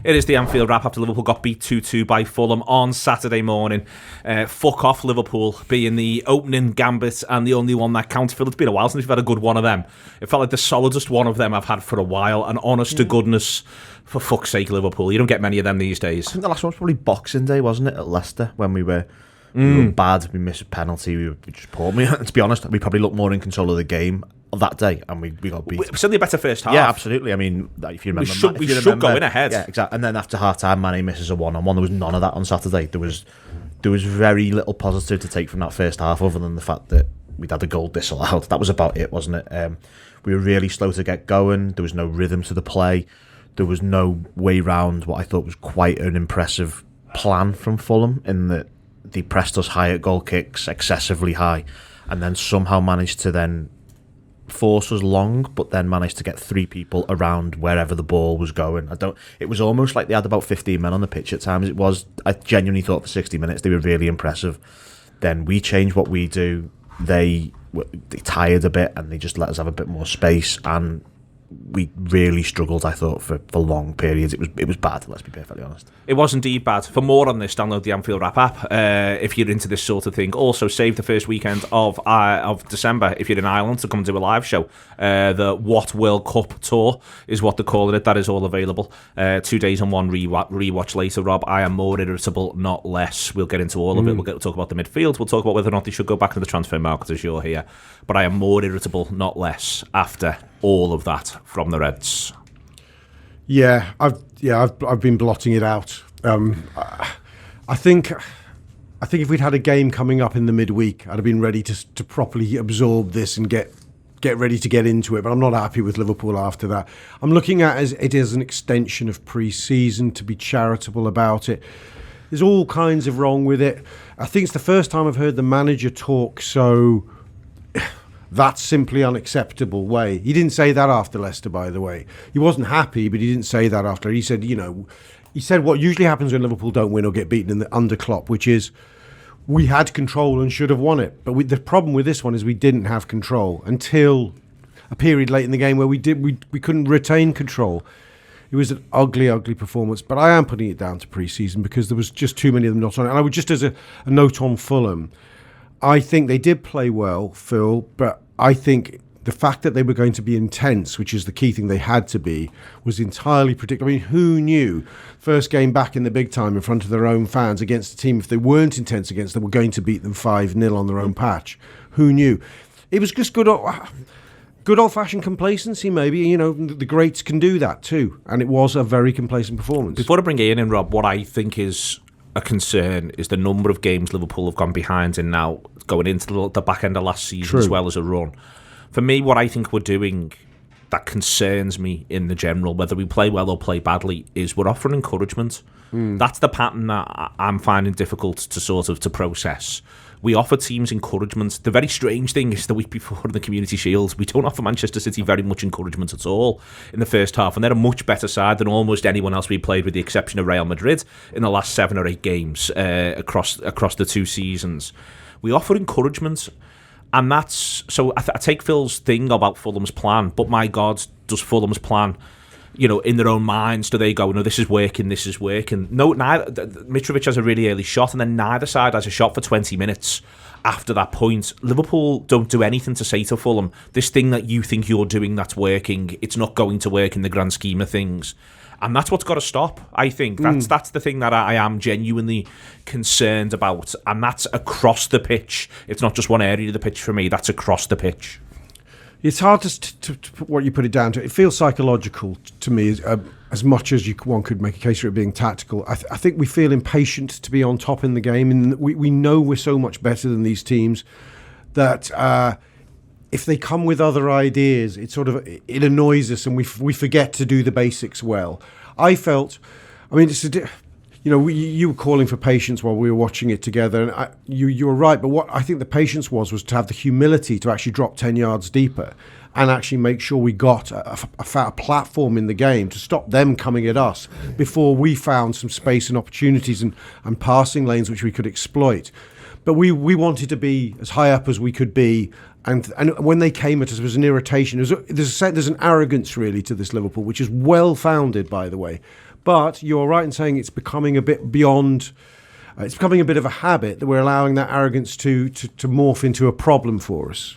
It is the Anfield Wrap after Liverpool got beat 2-2 by Fulham on Saturday morning. Fuck off Liverpool being the opening gambit and the only one that counts. Phil, it's been a while since we've had a good one of them. It felt like the solidest one of them I've had for a while. And honest to goodness, for fuck's sake, Liverpool. You don't get many of them these days. I think the last one was probably Boxing Day, wasn't it, at Leicester, when we were bad, we missed a penalty, we just poor. To be honest, we probably looked more in control of the game that day, and we got beat. Certainly a better first half. Yeah, absolutely. I mean, if you remember, we should go in ahead. Yeah, exactly. And then after half time, Mane misses a 1-on-1. There was none of that on Saturday. There was very little positive to take from that first half, other than the fact that we'd had a goal disallowed. That was about it, wasn't it? We were really slow to get going. There was no rhythm to the play. There was no way round what I thought was quite an impressive plan from Fulham, in that they pressed us high at goal kicks, excessively high, and then somehow managed to then force us long, but then managed to get three people around wherever the ball was going. It was almost like they had about 15 men on the pitch at times. I genuinely thought for 60 minutes they were really impressive. Then we changed what we do. They tired a bit, and they just let us have a bit more space, and we really struggled, I thought, for long periods. It was bad, let's be perfectly honest. It was indeed bad. For more on this, download the Anfield Wrap app if you're into this sort of thing. Also, save the first weekend of December if you're in Ireland to come and do a live show. The What World Cup Tour is what they're calling it. That is all available. 2 days and one rewatch later, Rob. I am more irritable, not less. We'll get into all of it. We'll talk about the midfield. We'll talk about whether or not they should go back to the transfer market as you're here. But I am more irritable, not less, after all of that from the Reds. Yeah, I've been blotting it out. I think if we'd had a game coming up in the midweek, I'd have been ready to properly absorb this and get ready to get into it. But I'm not happy with Liverpool after that. I'm looking at it as an extension of pre-season, to be charitable about it. There's all kinds of wrong with it. I think it's the first time I've heard the manager talk so that's simply unacceptable way. He didn't say that after Leicester, by the way. He wasn't happy, but he didn't say that after. He said, what usually happens when Liverpool don't win or get beaten in the under Klopp, which is we had control and should have won it. But the problem with this one is we didn't have control until a period late in the game where we couldn't retain control. It was an ugly, ugly performance. But I am putting it down to pre-season because there was just too many of them not on it. And I would just, as a note on Fulham, I think they did play well, Phil, but I think the fact that they were going to be intense, which is the key thing they had to be, was entirely predictable. I mean, who knew? First game back in the big time in front of their own fans against a team, if they weren't intense against them, were going to beat them 5-0 on their own patch. Who knew? It was just good old-fashioned complacency, maybe. The greats can do that too. And it was a very complacent performance. Before I bring Ian in, Rob, what I think is a concern is the number of games Liverpool have gone behind in now, going into the back end of last season as well as a run. For me, what I think we're doing that concerns me in the general, whether we play well or play badly, is we're offering encouragement. That's the pattern that I'm finding difficult to process. We offer teams encouragement. The very strange thing is the week before in the Community Shield, we don't offer Manchester City very much encouragement at all in the first half, and they're a much better side than almost anyone else we played, with the exception of Real Madrid in the last 7 or 8 games across the 2 seasons. We offer encouragement, and that's so. I take Phil's thing about Fulham's plan, but my God, does Fulham's plan, in their own minds, do they go, no, this is working? No, Mitrovic has a really early shot, and then neither side has a shot for 20 minutes after that point. Liverpool don't do anything to say to Fulham, this thing that you think you're doing that's working, it's not going to work in the grand scheme of things. And that's what's got to stop, I think. That's the thing that I am genuinely concerned about. And that's across the pitch. It's not just one area of the pitch for me, that's across the pitch. It's hard to put what you put it down to. It feels psychological to me, as much as one could make a case for it being tactical. I think we feel impatient to be on top in the game, and we know we're so much better than these teams that if they come with other ideas, it annoys us, and we forget to do the basics well. You were calling for patience while we were watching it together, and you were right. But what I think the patience was to have the humility to actually drop 10 yards deeper and actually make sure we got a platform in the game to stop them coming at us before we found some space and opportunities and passing lanes which we could exploit. But we wanted to be as high up as we could be, and when they came at us, there was an irritation. There's an arrogance really to this Liverpool, which is well founded, by the way. But you're right in saying it's becoming a bit beyond. It's becoming a bit of a habit that we're allowing that arrogance to morph into a problem for us.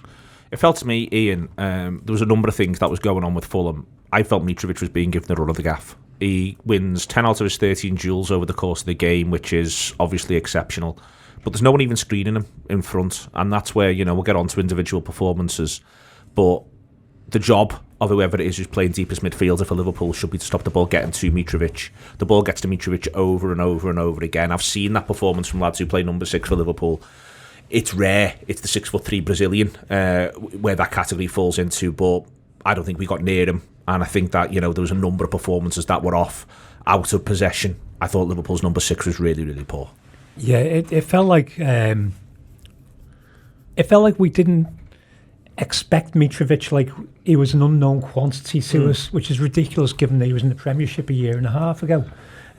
It felt to me, Ian, there was a number of things that was going on with Fulham. I felt Mitrovic was being given the run of the gaff. He wins 10 out of his 13 duels over the course of the game, which is obviously exceptional. But there's no one even screening him in front. And that's where, we'll get on to individual performances. But the job of whoever it is who's playing deepest midfielder for Liverpool should be to stop the ball getting to Mitrovic. The ball gets to Mitrovic over and over and over again. I've seen that performance from lads who play number 6 for Liverpool. It's rare. It's the 6'3" Brazilian where that category falls into. But I don't think we got near him. And I think that, there was a number of performances that were off, out of possession. I thought Liverpool's number 6 was really, really poor. Yeah, it felt like we didn't expect Mitrovic, like he was an unknown quantity to us, which is ridiculous given that he was in the Premiership a year and a half ago.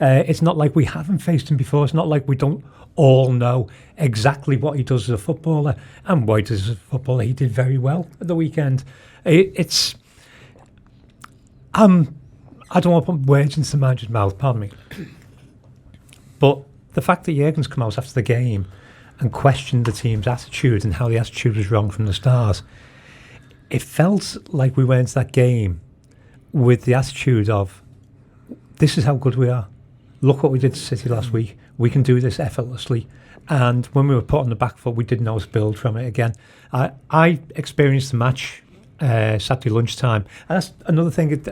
It's not like we haven't faced him before. It's not like we don't all know exactly what he does as a footballer and what he does as a footballer. He did very well at the weekend. I don't want to put words into the manager's mouth, pardon me. But the fact that Jurgen's come out after the game and questioned the team's attitude and how the attitude was wrong from the start, it felt like we went into that game with the attitude of, this is how good we are. Look what we did to City last week. We can do this effortlessly. And when we were put on the back foot, we didn't know how to build from it again. I experienced the match Saturday lunchtime. And that's another thing.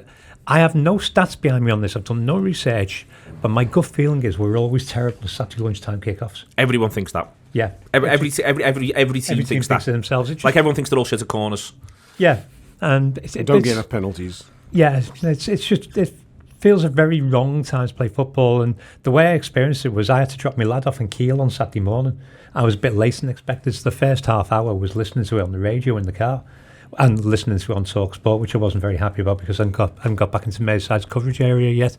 I have no stats behind me on this. I've done no research. But my gut feeling is we're always terrible at Saturday lunchtime kickoffs. Everyone thinks that. Yeah. Every team thinks that. It themselves. Just, like everyone thinks they're all shit at corners. Yeah. And don't get enough penalties. Yeah. It's just... It feels a very wrong time to play football. And the way I experienced it was I had to drop my lad off in Kiel on Saturday morning. I was a bit later than expected. So the first half hour was listening to it on the radio in the car and listening to it on TalkSport, which I wasn't very happy about because I hadn't got back into Merseyside's coverage area yet.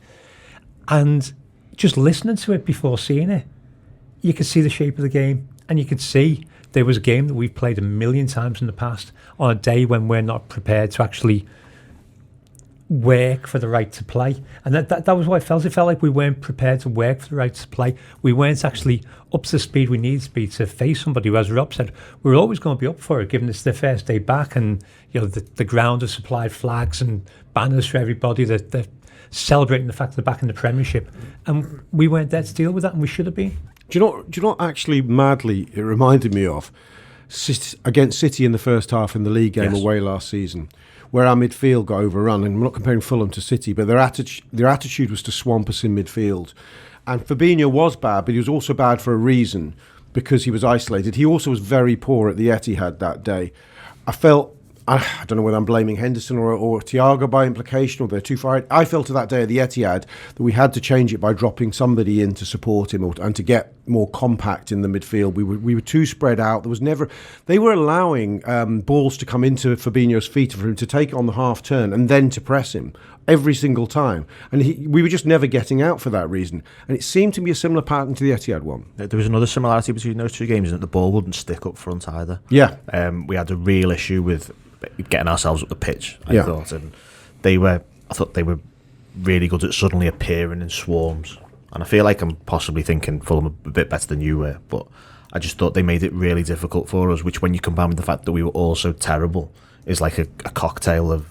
And just listening to it before seeing it, you could see the shape of the game, and you could see there was a game that we've played a million times in the past on a day when we're not prepared to actually work for the right to play. And that was what it felt. It felt like we weren't prepared to work for the right to play. We weren't actually up to the speed we needed to be to face somebody who, as Rob said, we're always going to be up for it, given it's their first day back, and the ground has supplied flags and banners for everybody. They're celebrating the fact they're back in the Premiership, and we weren't there to deal with that, and we should have been. Do you know what actually madly it reminded me of? Against City in the first half in the league game away last season, where our midfield got overrun, and I'm not comparing Fulham to City, but their attitude was to swamp us in midfield. And Fabinho was bad, but he was also bad for a reason, because he was isolated. He also was very poor at the Etihad that day. I don't know whether I'm blaming Henderson or Thiago by implication, or they're too far. I felt to that day at the Etihad that we had to change it by dropping somebody in to support him and to get more compact in the midfield. We were too spread out. They were allowing balls to come into Fabinho's feet for him to take it on the half turn and then to press him every single time. And we were just never getting out for that reason. And it seemed to be a similar pattern to the Etihad one. There was another similarity between those two games, that the ball wouldn't stick up front either. Yeah. We had a real issue with getting ourselves up the pitch, I thought, and I thought they were really good at suddenly appearing in swarms. And I feel like I'm possibly thinking Fulham a bit better than you were, but I just thought they made it really difficult for us, which, when you combine with the fact that we were all so terrible, is like a cocktail of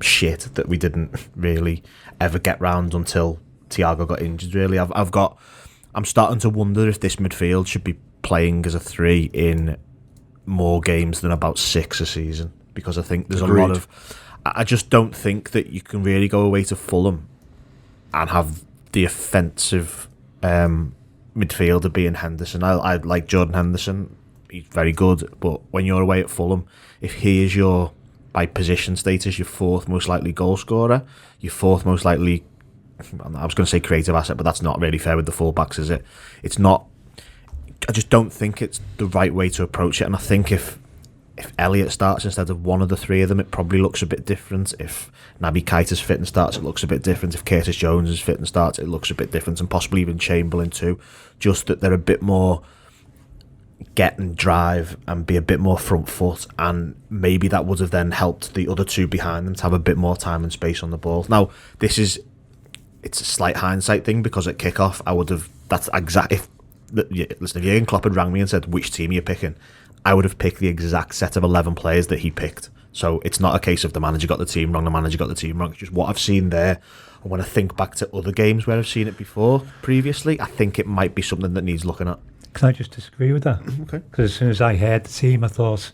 shit that we didn't really ever get round until Thiago got injured. Really, I'm starting to wonder if this midfield should be playing as a 3 in more games than about 6 a season, because I think there's Agreed. a lot of... I just don't think that you can really go away to Fulham and have the offensive midfielder being Henderson. I like Jordan Henderson. He's very good, but when you're away at Fulham, if he is your, by position status, your 4th most likely goal scorer, your 4th most likely... I was going to say creative asset, but that's not really fair with the fullbacks, is it? It's not... I just don't think it's the right way to approach it, and I think if Elliott starts instead of one of the 3 of them, it probably looks a bit different. If Naby Keita's fit and starts, it looks a bit different. If Curtis Jones is fit and starts, it looks a bit different, and possibly even Chamberlain too. Just that they're a bit more get and drive and be a bit more front foot, and maybe that would have then helped the other 2 behind them to have a bit more time and space on the ball. Now, it's it's a slight hindsight thing because at kickoff I would have. That's exactly. Listen, if Jurgen Klopp had rang me and said which team are you picking, I would have picked the exact set of 11 players that he picked. So it's not a case of the manager got the team wrong, the manager got the team wrong. It's just what I've seen there. And when I think back to other games where I've seen it before, previously, I think it might be something that needs looking at. Can I just disagree with that? Okay. Because as soon as I heard the team, I thought,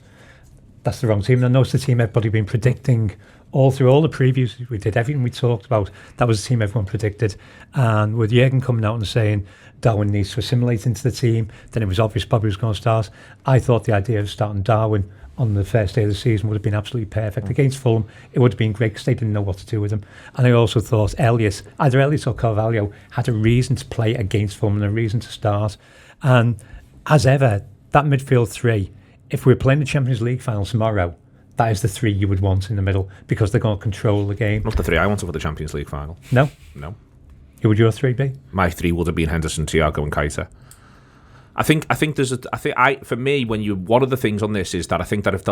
that's the wrong team. And I noticed the team everybody been predicting all through all the previews we did, everything we talked about, that was the team everyone predicted. And with Jurgen coming out and saying Darwin needs to assimilate into the team, then it was obvious Bobby was going to start. I thought the idea of starting Darwin on the first day of the season would have been absolutely perfect. Against Fulham, it would have been great because they didn't know what to do with him. And I also thought either Elliott or Carvalho had a reason to play against Fulham and a reason to start. And as ever, that midfield three, if we were playing the Champions League final tomorrow, that is the three you would want in the middle because they're going to control the game. Not the three I wanted for the Champions League final. No? No. Who would your three be? My three would have been Henderson, Thiago and Keita. I think for me, one of the things on this is that I think that if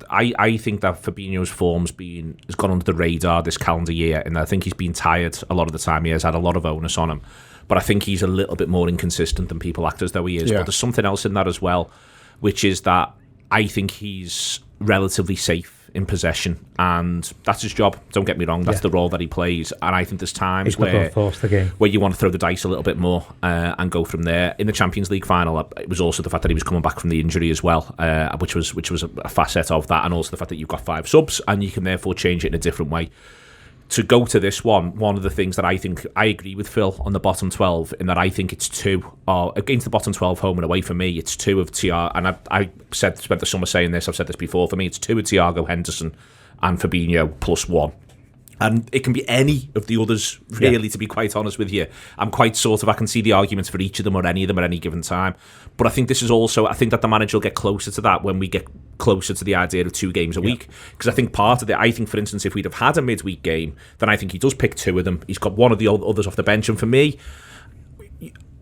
I think that Fabinho's form's has gone under the radar this calendar year, and I think he's been tired a lot of the time. He has had a lot of onus on him, but I think he's a little bit more inconsistent than people act as though he is. Yeah. But there's something else in that as well, which is that I think he's relatively safe in possession, and that's his job. Don't get me wrong, that's the role that he plays, and I think there's times where you want to throw the dice a little bit more and go from there. In the Champions League final, it was also the fact that he was coming back from the injury as well, which was a facet of that, and also the fact that you've got 5 subs and you can therefore change it in a different way. To go to this one of the things that I think I agree with Phil on the bottom 12 in that I think it's 2 against the bottom 12 home and away. For me, it's 2 of Thiago, and I spent the summer saying this. I've said this before. For me, it's 2 of Thiago, Henderson, and Fabinho plus 1. And it can be any of the others, really, to be quite honest with you. I can see the arguments for each of them or any of them at any given time. But I think this is also, I think that the manager will get closer to that when we get closer to the idea of 2 games a week. Because I think part of it, I think, for instance, if we'd have had a midweek game, then I think he does pick 2 of them. He's got one of the others off the bench. And for me,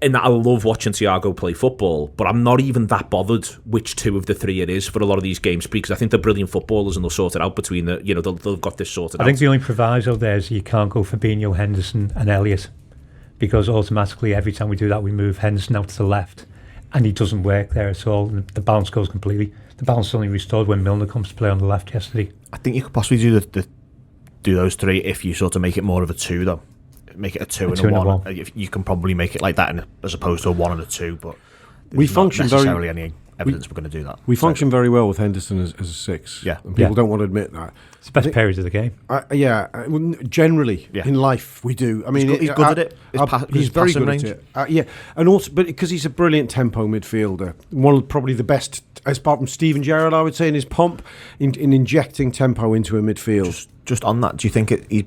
in that I love watching Thiago play football, but I'm not even that bothered which 2 of the 3 it is for a lot of these games because I think they're brilliant footballers and they'll sort it out between they've got this sorted out. I think the only proviso there is you can't go Fabinho, Henderson and Elliott because automatically every time we do that we move Henderson out to the left and he doesn't work there at all. The balance goes completely. The balance is only restored when Milner comes to play on the left yesterday. I think you could possibly do those 3 if you sort of make it more of a 2 though. Make it a 2 and a 1. You can probably make it like that as opposed to a 1 and a 2, but we function not necessarily any evidence we're going to do that. We function very well with Henderson as a 6. Yeah. And people don't want to admit that. It's the best period of the game. Generally in life we do. I mean, he's good at it. He's very good at it. And also, but because he's a brilliant tempo midfielder, one of probably the best, apart from Steven Gerrard, I would say, in his pomp in injecting tempo into a midfield. Just on that, do you think he's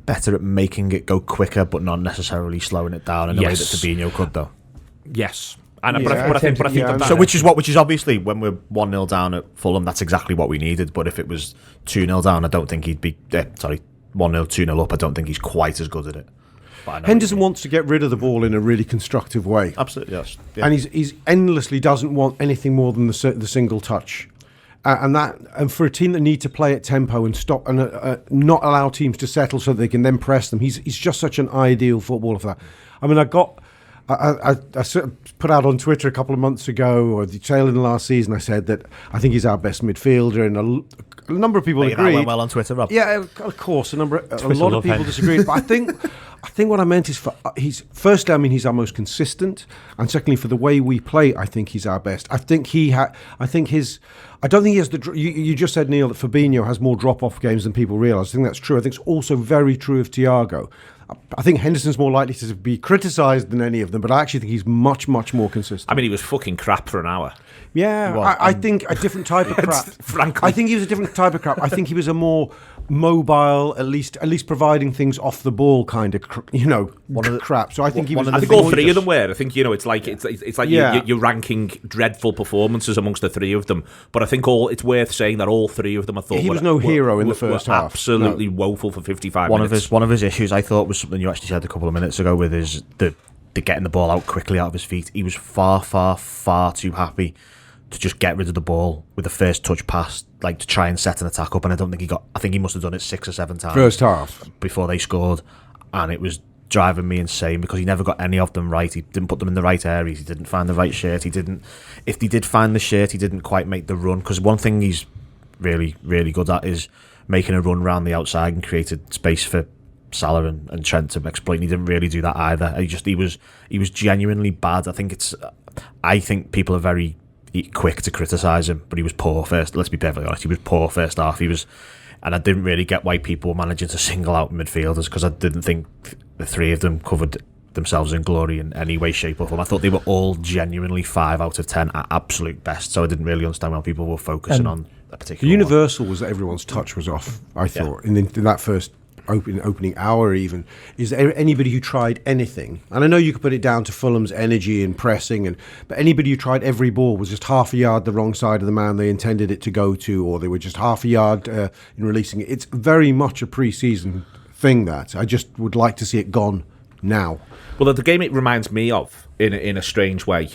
better at making it go quicker, but not necessarily slowing it down in a way that Fabinho could, though? Yes. But I think that so which is obviously when we're 1-0 down at Fulham, that's exactly what we needed. But if it was 2-0 down, I don't think he'd be 1-0, 2-0 up. I don't think he's quite as good at it. Henderson wants to get rid of the ball in a really constructive way. Absolutely, yes. Yeah. And he's endlessly doesn't want anything more than the single touch. And for a team that need to play at tempo and stop and not allow teams to settle so they can then press them, he's just such an ideal footballer for that. I mean, I put out on Twitter a couple of months ago, or the tail end of last season, I said that I think he's our best midfielder, and a number of people agreed. That went well on Twitter, Rob. Yeah, of course. A lot of people disagreed, but I think what I meant is firstly, I mean, he's our most consistent, and secondly, for the way we play, I think he's our best. I don't think he has you just said, Neil, that Fabinho has more drop-off games than people realise. I think that's true. I think it's also very true of Thiago. I think Henderson's more likely to be criticised than any of them, but I actually think he's much, much more consistent. I mean, he was fucking crap for an hour. Yeah, I think a different type of crap. Frankly, I think he was a different type of crap. I think he was a more mobile, at least providing things off the ball kind of, crap. So I think he was. I think all 3 of them were. I think it's like you're ranking dreadful performances amongst the 3 of them. But I think it's worth saying that all 3 of them, I thought, he was no hero in the first half. Absolutely woeful for 55 minutes. One of his issues, I thought, was something you actually said a couple of minutes ago with his the getting the ball out quickly out of his feet. He was far, far, far too happy to just get rid of the ball with the first touch pass, like to try and set an attack up. And I don't think I think he must have done it 6 or 7 times first half before they scored. and it was driving me insane because he never got any of them right. He didn't put them in the right areas. He didn't find the right shirt. If he did find the shirt, he didn't quite make the run. Because one thing he's really, really good at is making a run around the outside and created space for Salah and Trent to exploit. And he didn't really do that either. He was genuinely bad. I think people are very quick to criticise him, but he was poor first. Let's be perfectly honest. He was poor first half. And I didn't really get why people were managing to single out midfielders, because I didn't think the three of them covered themselves in glory in any way, shape or form. I thought they were all genuinely 5 out of 10 at absolute best, so I didn't really understand why people were focusing on a particular The universal was that everyone's touch was off, I thought, in that first opening hour even. Is there anybody who tried anything? And I know you could put it down to Fulham's energy and pressing, but anybody who tried every ball was just half a yard the wrong side of the man they intended it to go to, or they were just half a yard in releasing it. It's very much a pre-season thing that I just would like to see it gone now. Well, the game it reminds me of, in a strange way,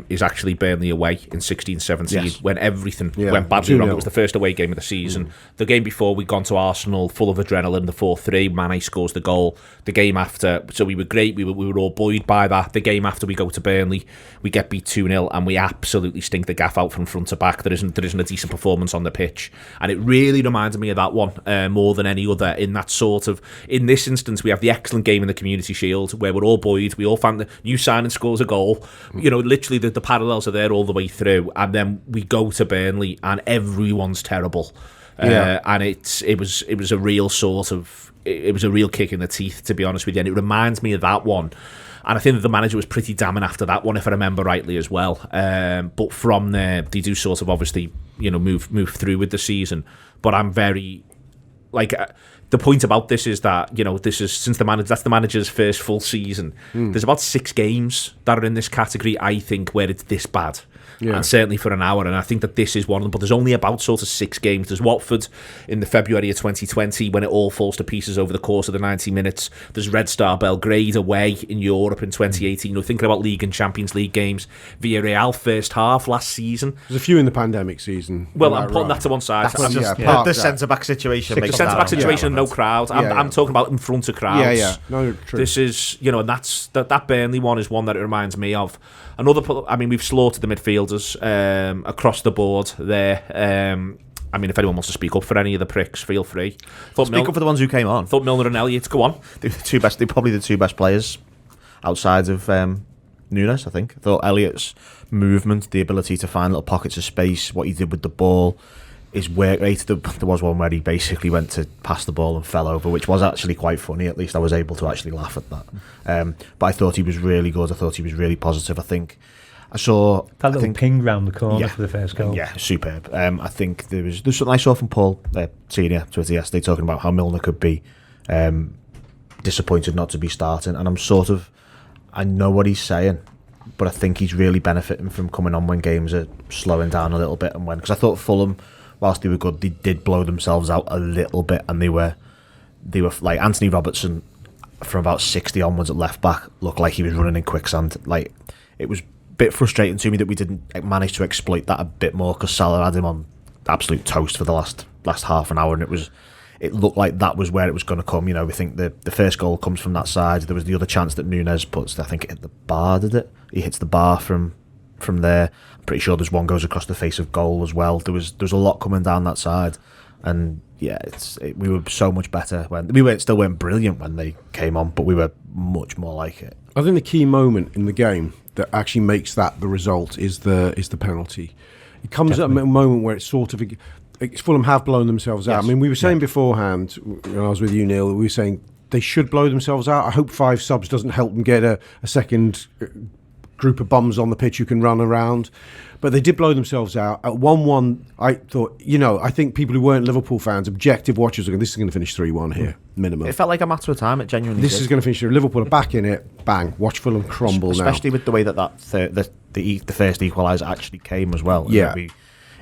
is actually Burnley away in 16-17, when everything went badly wrong. It was the first away game of the season. The game before, we'd gone to Arsenal full of adrenaline, the 4-3, Mane scores the goal. The game after, so we were great, we were all buoyed by that. The game after, we go to Burnley, we get beat 2-0, and we absolutely stink the gaff out from front to back. There isn't a decent performance on the pitch. And it really reminded me of that one more than any other, in that sort of, in this instance, we have the excellent game in the Community Shield, where we're all buoyed, we all found the new signing scores a goal. Literally the parallels are there all the way through, and then we go to Burnley and everyone's terrible. And it was a real sort of, it was a real kick in the teeth, to be honest with you, and it reminds me of that one. And I think that the manager was pretty damning after that one, if I remember rightly as well. But from there, they do sort of obviously move through with the season. But I'm very the point about this is that this is that's the manager's first full season. There's about 6 games that are in this category, I think, where it's this bad. And certainly for an hour, and I think that this is one of them, but there's only about sort of 6 games. There's Watford in the February of 2020 when it all falls to pieces over the course of the 90 minutes. There's Red Star Belgrade away in Europe in 2018. Thinking about League and Champions League games. Villarreal first half last season. There's a few in the pandemic season. Well, I'm putting that to one side. That's the centre-back situation. The centre-back situation and no crowd. I'm talking about in front of crowds. No, true. This is, and that's that Burnley one is one that it reminds me of. We've slaughtered the midfielders across the board there. If anyone wants to speak up for any of the pricks, feel free. Speak up for the ones who came on. Thought Milner and Elliott, go on. They're probably the 2 best players outside of Nunes, I think. I thought Elliott's movement, the ability to find little pockets of space, what he did with the ball, his work rate. There was one where he basically went to pass the ball and fell over, which was actually quite funny. At least I was able to actually laugh at that. But I thought he was really good. I thought he was really positive. I think I saw that little ping round the corner for the first goal. Yeah, superb. I think there's something I saw from Paul Senior Twitter yesterday talking about how Milner could be disappointed not to be starting, and I know what he's saying, but I think he's really benefiting from coming on when games are slowing down a little bit, and because I thought Fulham, whilst they were good, they did blow themselves out a little bit, and they were like Anthony Robertson from about 60 onwards at left back looked like he was running in quicksand. Like, it was a bit frustrating to me that we didn't manage to exploit that a bit more, because Salah had him on absolute toast for the last half an hour, and it looked like that was where it was going to come. We think the first goal comes from that side. There was the other chance that Nunes puts, I think it hit the bar, did it? He hits the bar from there. I'm pretty sure there's one goes across the face of goal as well. There was a lot coming down that side, and we were so much better when still weren't brilliant when they came on, but we were much more like it. I think the key moment in the game that actually makes that the result is the penalty. It comes at a moment where it's sort of Fulham have blown themselves out. I mean, we were saying beforehand when I was with you, Neil, we were saying they should blow themselves out. I hope 5 subs doesn't help them get a second group of bums on the pitch who can run around. But they did blow themselves out. At 1-1, I thought, I think people who weren't Liverpool fans, objective watchers, are going, this is going to finish 3-1 here, minimum. It felt like a matter of time. It genuinely This is going to finish here. Liverpool are back in it. Bang. Watch Fulham crumble now. Especially with the way that the first equaliser actually came as well. Yeah.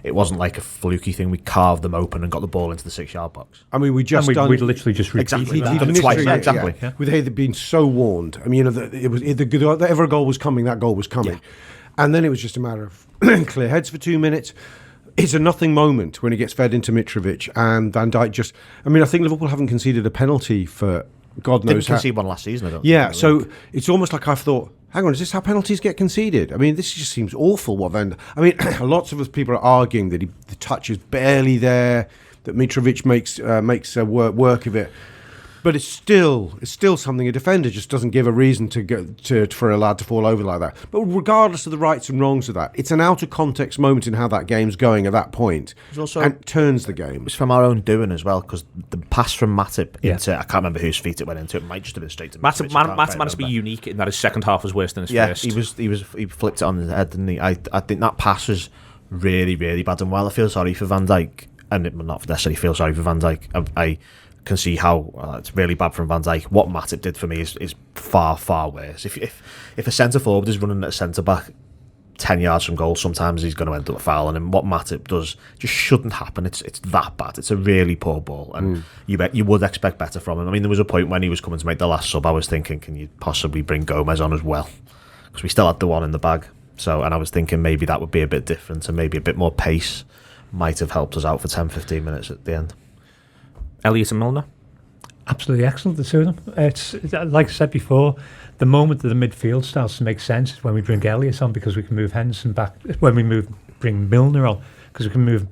It wasn't like a fluky thing. We carved them open and got the ball into the 6-yard box. I mean, we'd literally just exactly he'd done it twice. Exactly. Yeah. They'd been so warned. I mean, it was ever a goal was coming. That goal was coming, and then it was just a matter of clear heads for 2 minutes. It's a nothing moment when he gets fed into Mitrovic and Van Dijk. I think Liverpool haven't conceded a penalty for God knows Didn't concede one last season, I don't think. So it's almost like I've thought, hang on, is this how penalties get conceded? I mean, this just seems awful. Lots of us people are arguing that the touch is barely there, that Mitrovic makes work of it. But it's still something a defender just doesn't give a reason for a lad to fall over like that. But regardless of the rights and wrongs of that, it's an out of context moment in how that game's going at that point, and it turns the game. It's from our own doing as well, because the pass from Matip into, I can't remember whose feet it went into. It might just have been straight to Matip. Matip managed to be unique in that his second half was worse than his first. He flipped it on his head, didn't he? I think that pass was really, really bad. And while I feel sorry for Van Dijk, and not necessarily feel sorry for Van Dijk, I can see how it's really bad from Van Dijk. What Matip did for me is far, far worse. If a centre forward is running at a centre back 10 yards from goal, sometimes he's going to end up fouling. And what Matip does just shouldn't happen. It's that bad. It's a really poor ball, and you would expect better from him. I mean, there was a point when he was coming to make the last sub. I was thinking, can you possibly bring Gomez on as well? Because we still had the one in the bag. And I was thinking maybe that would be a bit different, and maybe a bit more pace might have helped us out for 10-15 minutes at the end. Elliott and Milner? Absolutely excellent, the two of them. It's like I said before, the moment that the midfield starts to make sense is when we bring Elliott on, because we can move Henderson back. When we bring Milner on, because we can move...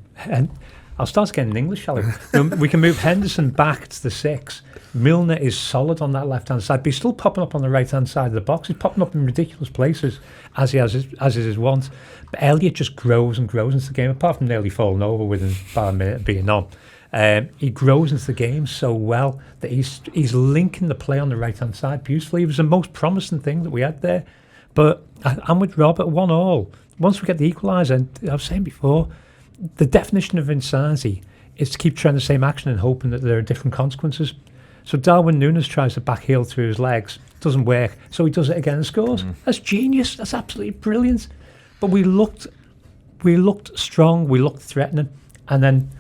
I'll start getting English, shall I? We can move Henderson back to the 6. Milner is solid on that left-hand side, but he's still popping up on the right-hand side of the box. He's popping up in ridiculous places, as is his wont. But Elliott just grows and grows into the game, apart from nearly falling over within about a minute being on. He grows into the game so well that he's linking the play on the right-hand side beautifully. It was the most promising thing that we had there. But I'm with Rob at 1-1. Once we get the equaliser, and I was saying before, the definition of insanity is to keep trying the same action and hoping that there are different consequences. So Darwin Núñez tries to backheel through his legs. Doesn't work. So he does it again and scores. That's genius. That's absolutely brilliant. But we looked strong. We looked threatening. And then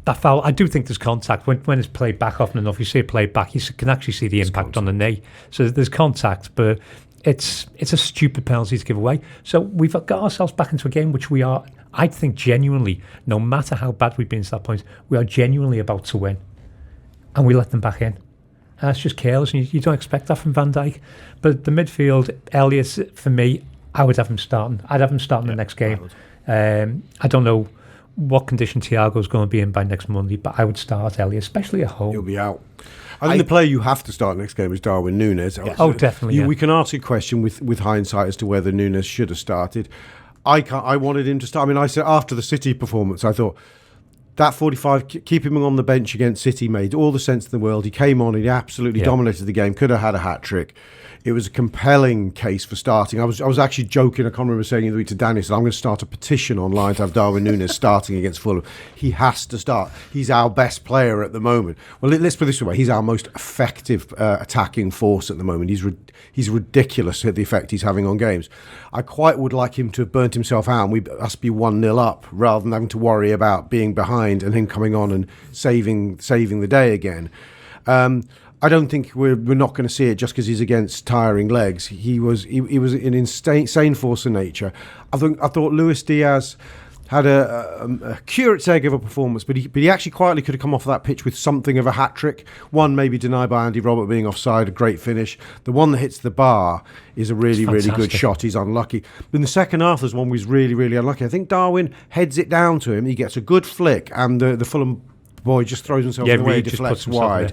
that foul, I do think there's contact. When it's played back often enough, you see it played back, you can actually see the impact on the knee. So there's contact, but it's a stupid penalty to give away. So we've got ourselves back into a game which we are, I think, genuinely, no matter how bad we've been to that point, we are genuinely about to win. And we let them back in. And that's just careless, and you don't expect that from Van Dijk. But the midfield, Elliott, for me, I would have him starting. I'd have him starting the next game. I don't know what condition Thiago's going to be in by next Monday, but I would start Elliott, especially at home. He'll be out. I think the player you have to start next game is Darwin Núñez. Yeah. Oh, definitely. We can ask a question with hindsight as to whether Núñez should have started. I wanted him to start. I mean, I said after the City performance, I thought that 45, keep him on the bench against City made all the sense in the world. He came on, he absolutely dominated the game, could have had a hat-trick. It was a compelling case for starting. I was actually joking, I can't remember saying it to Danny, I said, I'm going to start a petition online to have Darwin Núñez starting against Fulham. He has to start. He's our best player at the moment. Well, let's put it this way, he's our most effective attacking force at the moment. He's ridiculous at the effect he's having on games. I quite would like him to have burnt himself out and us be 1-0 up, rather than having to worry about being behind and him coming on and saving the day again. I don't think we're not going to see it just because he's against tiring legs. He was an insane force of nature. I thought Luis Diaz had a curate's egg of a performance, but he actually quietly could have come off that pitch with something of a hat-trick. One maybe denied by Andy Robert being offside, a great finish. The one that hits the bar is a really good shot. He's unlucky. But in the second half, there's one where he's really, really unlucky. I think Darwin heads it down to him. He gets a good flick, and the Fulham boy just throws himself in the way, deflects wide.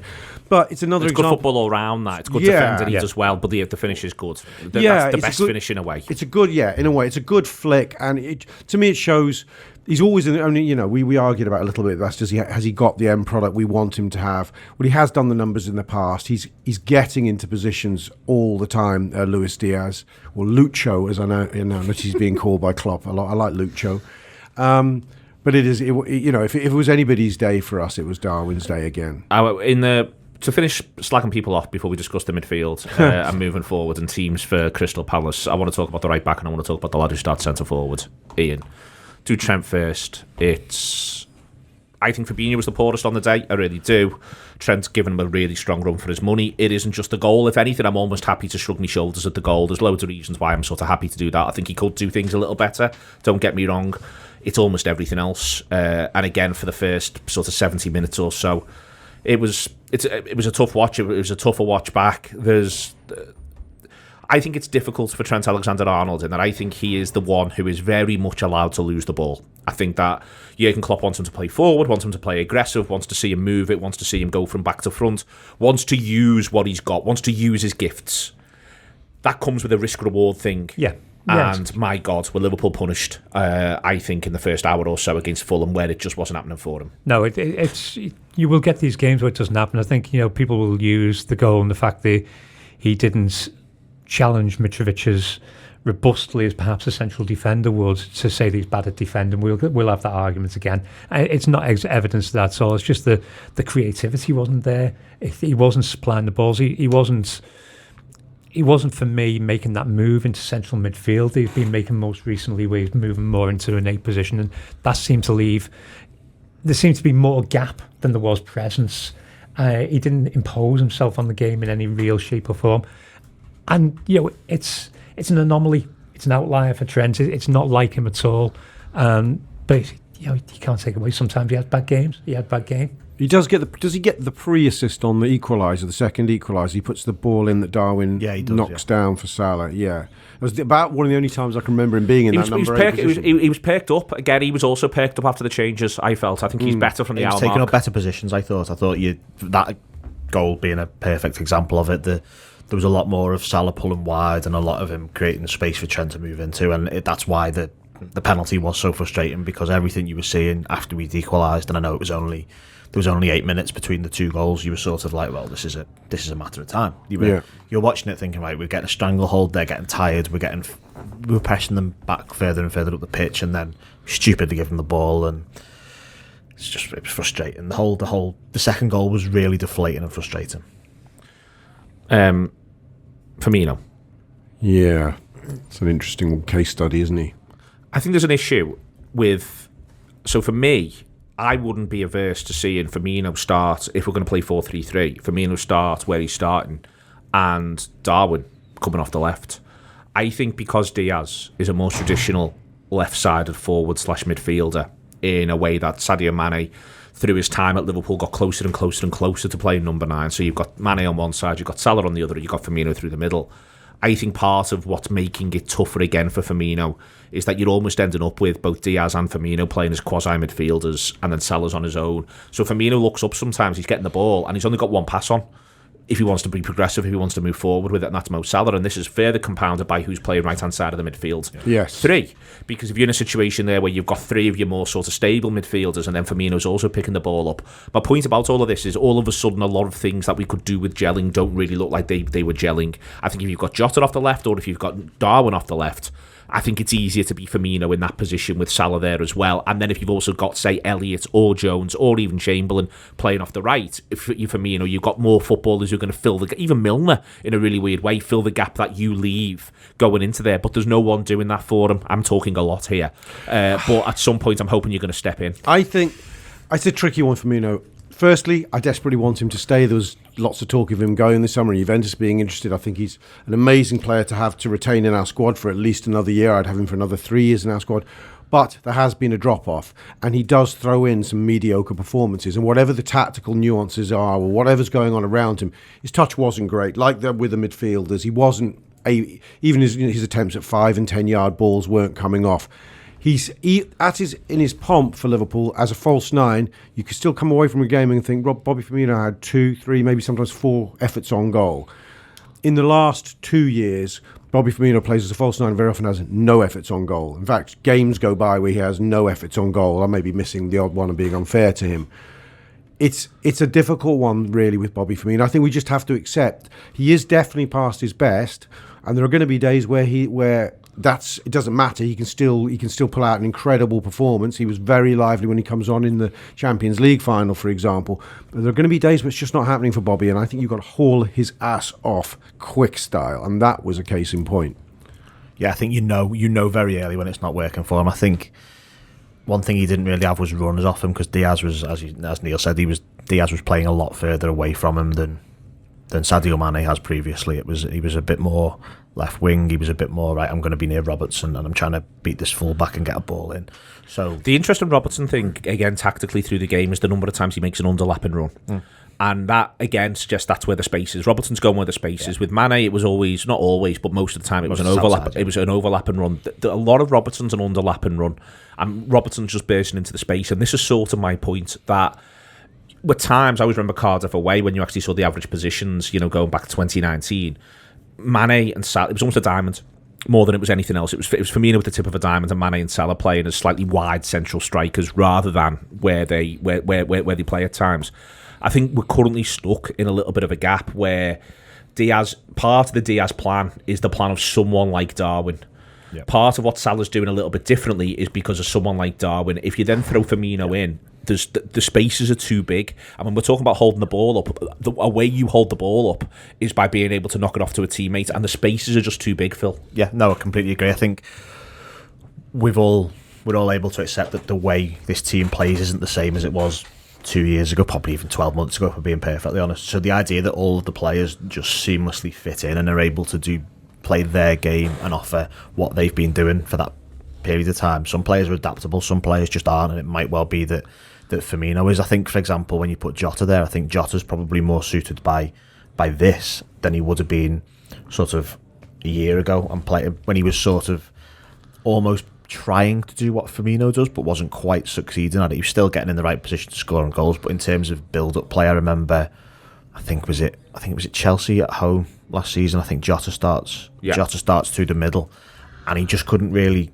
But it's another example. It's good football all round that. It's good defending, he does well, but the finish is good. That's the best finish in a way. It's a good, in a way. It's a good flick, and to me it shows he's always only, we argued about it a little bit. That's just, has he got the end product we want him to have? Well, he has done the numbers in the past. He's getting into positions all the time, Luis Diaz, or Lucho, as I know that he's being called by Klopp. I like Lucho. But it is, if it was anybody's day for us, it was Darwin's day again. To finish slagging people off before we discuss the midfield and moving forward and teams for Crystal Palace, I want to talk about the right back and I want to talk about the lad who starts centre forward, Ian. Do Trent first. I think Fabinho was the poorest on the day. I really do. Trent's given him a really strong run for his money. It isn't just a goal. If anything, I'm almost happy to shrug my shoulders at the goal. There's loads of reasons why I'm sort of happy to do that. I think he could do things a little better. Don't get me wrong. It's almost everything else. And again, for the first sort of 70 minutes or so, it was a tough watch. It was a tougher watch back. I think it's difficult for Trent Alexander-Arnold in that I think he is the one who is very much allowed to lose the ball. I think that Jurgen Klopp wants him to play forward, wants him to play aggressive, wants to see him move it, wants to see him go from back to front, wants to use what he's got, wants to use his gifts. That comes with a risk-reward thing. Yeah. And my God, were Liverpool punished, I think, in the first hour or so against Fulham, where it just wasn't happening for them. No, it's you will get these games where it doesn't happen. I think people will use the goal and the fact that he didn't challenge Mitrovic's robustly as perhaps a central defender would to say that he's bad at defending. We'll have that argument again. It's not evidence of that at all. It's just the creativity wasn't there. He wasn't supplying the balls. He wasn't for me making that move into central midfield. He's been making most recently where he's moving more into an 8 position, and that seemed to leave. There seemed to be more gap than there was presence. He didn't impose himself on the game in any real shape or form. And it's an anomaly. It's an outlier for Trent. It's not like him at all. But you can't take away. Sometimes he has bad games. He had a bad game. He does he get the pre-assist on the equaliser, the second equaliser? He puts the ball in that Darwin knocks down for Salah. Yeah, it was about one of the only times I can remember him being in that number 8 position. He was perked up again. He was also perked up after the changes. I felt. I think he's better from the hour mark. He was taking up better positions. I thought that goal being a perfect example of it. There was a lot more of Salah pulling wide and a lot of him creating space for Trent to move into, and that's why the penalty was so frustrating, because everything you were seeing after we'd equalised, and I know there was only 8 minutes between the 2 goals, you were sort of like, well, this is a matter of time. You're watching it thinking, right, we're getting a stranglehold, they're getting tired, we're pressing them back further and further up the pitch, and then stupid to give them the ball, and it was frustrating. The second goal was really deflating and frustrating. Firmino. Yeah, it's an interesting case study, isn't he? I think there's an issue with. So for me, I wouldn't be averse to seeing Firmino start if we're going to play 4-3-3. Firmino start where he's starting, and Darwin coming off the left. I think because Diaz is a more traditional left-sided forward/midfielder in a way that Sadio Mane, through his time at Liverpool, got closer and closer and closer to playing number 9. So you've got Mane on one side, you've got Salah on the other, you've got Firmino through the middle. I think part of what's making it tougher again for Firmino is that you're almost ending up with both Diaz and Firmino playing as quasi-midfielders, and then Salah's on his own. So Firmino looks up sometimes, he's getting the ball, and he's only got one pass on. If he wants to be progressive, if he wants to move forward with it, and that's Mo Salah. And this is further compounded by who's playing right-hand side of the midfield. Yes. 3, because if you're in a situation there where you've got 3 of your more sort of stable midfielders, and then Firmino's also picking the ball up. My point about all of this is all of a sudden a lot of things that we could do with gelling don't really look like they were gelling. I think if you've got Jota off the left, or if you've got Darwin off the left, I think it's easier to be Firmino in that position with Salah there as well. And then if you've also got, say, Elliott or Jones or even Chamberlain playing off the right, if you're Firmino, you've got more footballers who are going to fill the... Even Milner, in a really weird way, fill the gap that you leave going into there. But there's no one doing that for him. I'm talking a lot here. But at some point, I'm hoping you're going to step in. I think it's a tricky one for Firmino. Firstly, I desperately want him to stay. There was lots of talk of him going this summer, and Juventus being interested. I think he's an amazing player to have to retain in our squad for at least another year. I'd have him for another 3 years in our squad. But there has been a drop-off, and he does throw in some mediocre performances. And whatever the tactical nuances are, or whatever's going on around him, his touch wasn't great. Like that with the midfielders, he wasn't... Even his attempts at 5 and 10 yard balls weren't coming off. In his pomp for Liverpool as a false 9, you could still come away from a game and think Bobby Firmino had 2, 3, maybe sometimes 4 efforts on goal. In the last 2 years, Bobby Firmino plays as a false 9 and very often has no efforts on goal. In fact, games go by where he has no efforts on goal. I may be missing the odd one and being unfair to him. It's a difficult one, really, with Bobby Firmino. I think we just have to accept he is definitely past his best, and there are going to be days where it doesn't matter. He can still pull out an incredible performance. He was very lively when he comes on in the Champions League final, for example. But there are going to be days where it's just not happening for Bobby, and I think you've got to haul his ass off quick style, and that was a case in point. Yeah, I think you know very early when it's not working for him. I think one thing he didn't really have was runners off him, because Diaz was, as Neil said, Diaz was playing a lot further away from him than Sadio Mane has previously. He was a bit more left wing. He was a bit more, right, I'm going to be near Robertson and I'm trying to beat this full back and get a ball in. So the interesting Robertson thing, again, tactically through the game, is the number of times he makes an underlapping run. And that, again, suggests that's where the space is. Robertson's going where the space is. With Mane, it was always, not always, but most of the time, it was an overlap. Outside, yeah. It was an overlapping run. A lot of Robertson's an underlapping run. And Robertson's just bursting into the space. And this is sort of my point, that with times, I always remember Cardiff away, when you actually saw the average positions, going back to 2019, Mane and Salah, it was almost a diamond more than it was anything else. It was Firmino with the tip of a diamond and Mane and Salah playing as slightly wide central strikers rather than where they play at times. I think we're currently stuck in a little bit of a gap where part of the Diaz plan is the plan of someone like Darwin. Yep. Part of what Salah's doing a little bit differently is because of someone like Darwin. If you then throw Firmino in, the spaces are too big. And when we're talking about holding the ball up, the way you hold the ball up is by being able to knock it off to a teammate, and the spaces are just too big, Phil. Yeah, no, I completely agree. I think we're all able to accept that the way this team plays isn't the same as it was 2 years ago, probably even 12 months ago, if we're being perfectly honest. So the idea that all of the players just seamlessly fit in and are able to play their game and offer what they've been doing for that period of time. Some players are adaptable, some players just aren't, and it might well be that Firmino is. I think, for example, when you put Jota there, I think Jota's probably more suited by this than he would have been sort of a year ago, and when he was sort of almost trying to do what Firmino does but wasn't quite succeeding at it. He was still getting in the right position to score on goals, but in terms of build-up play, I remember, I think it was Chelsea at home last season. I think Jota starts through the middle, and he just couldn't really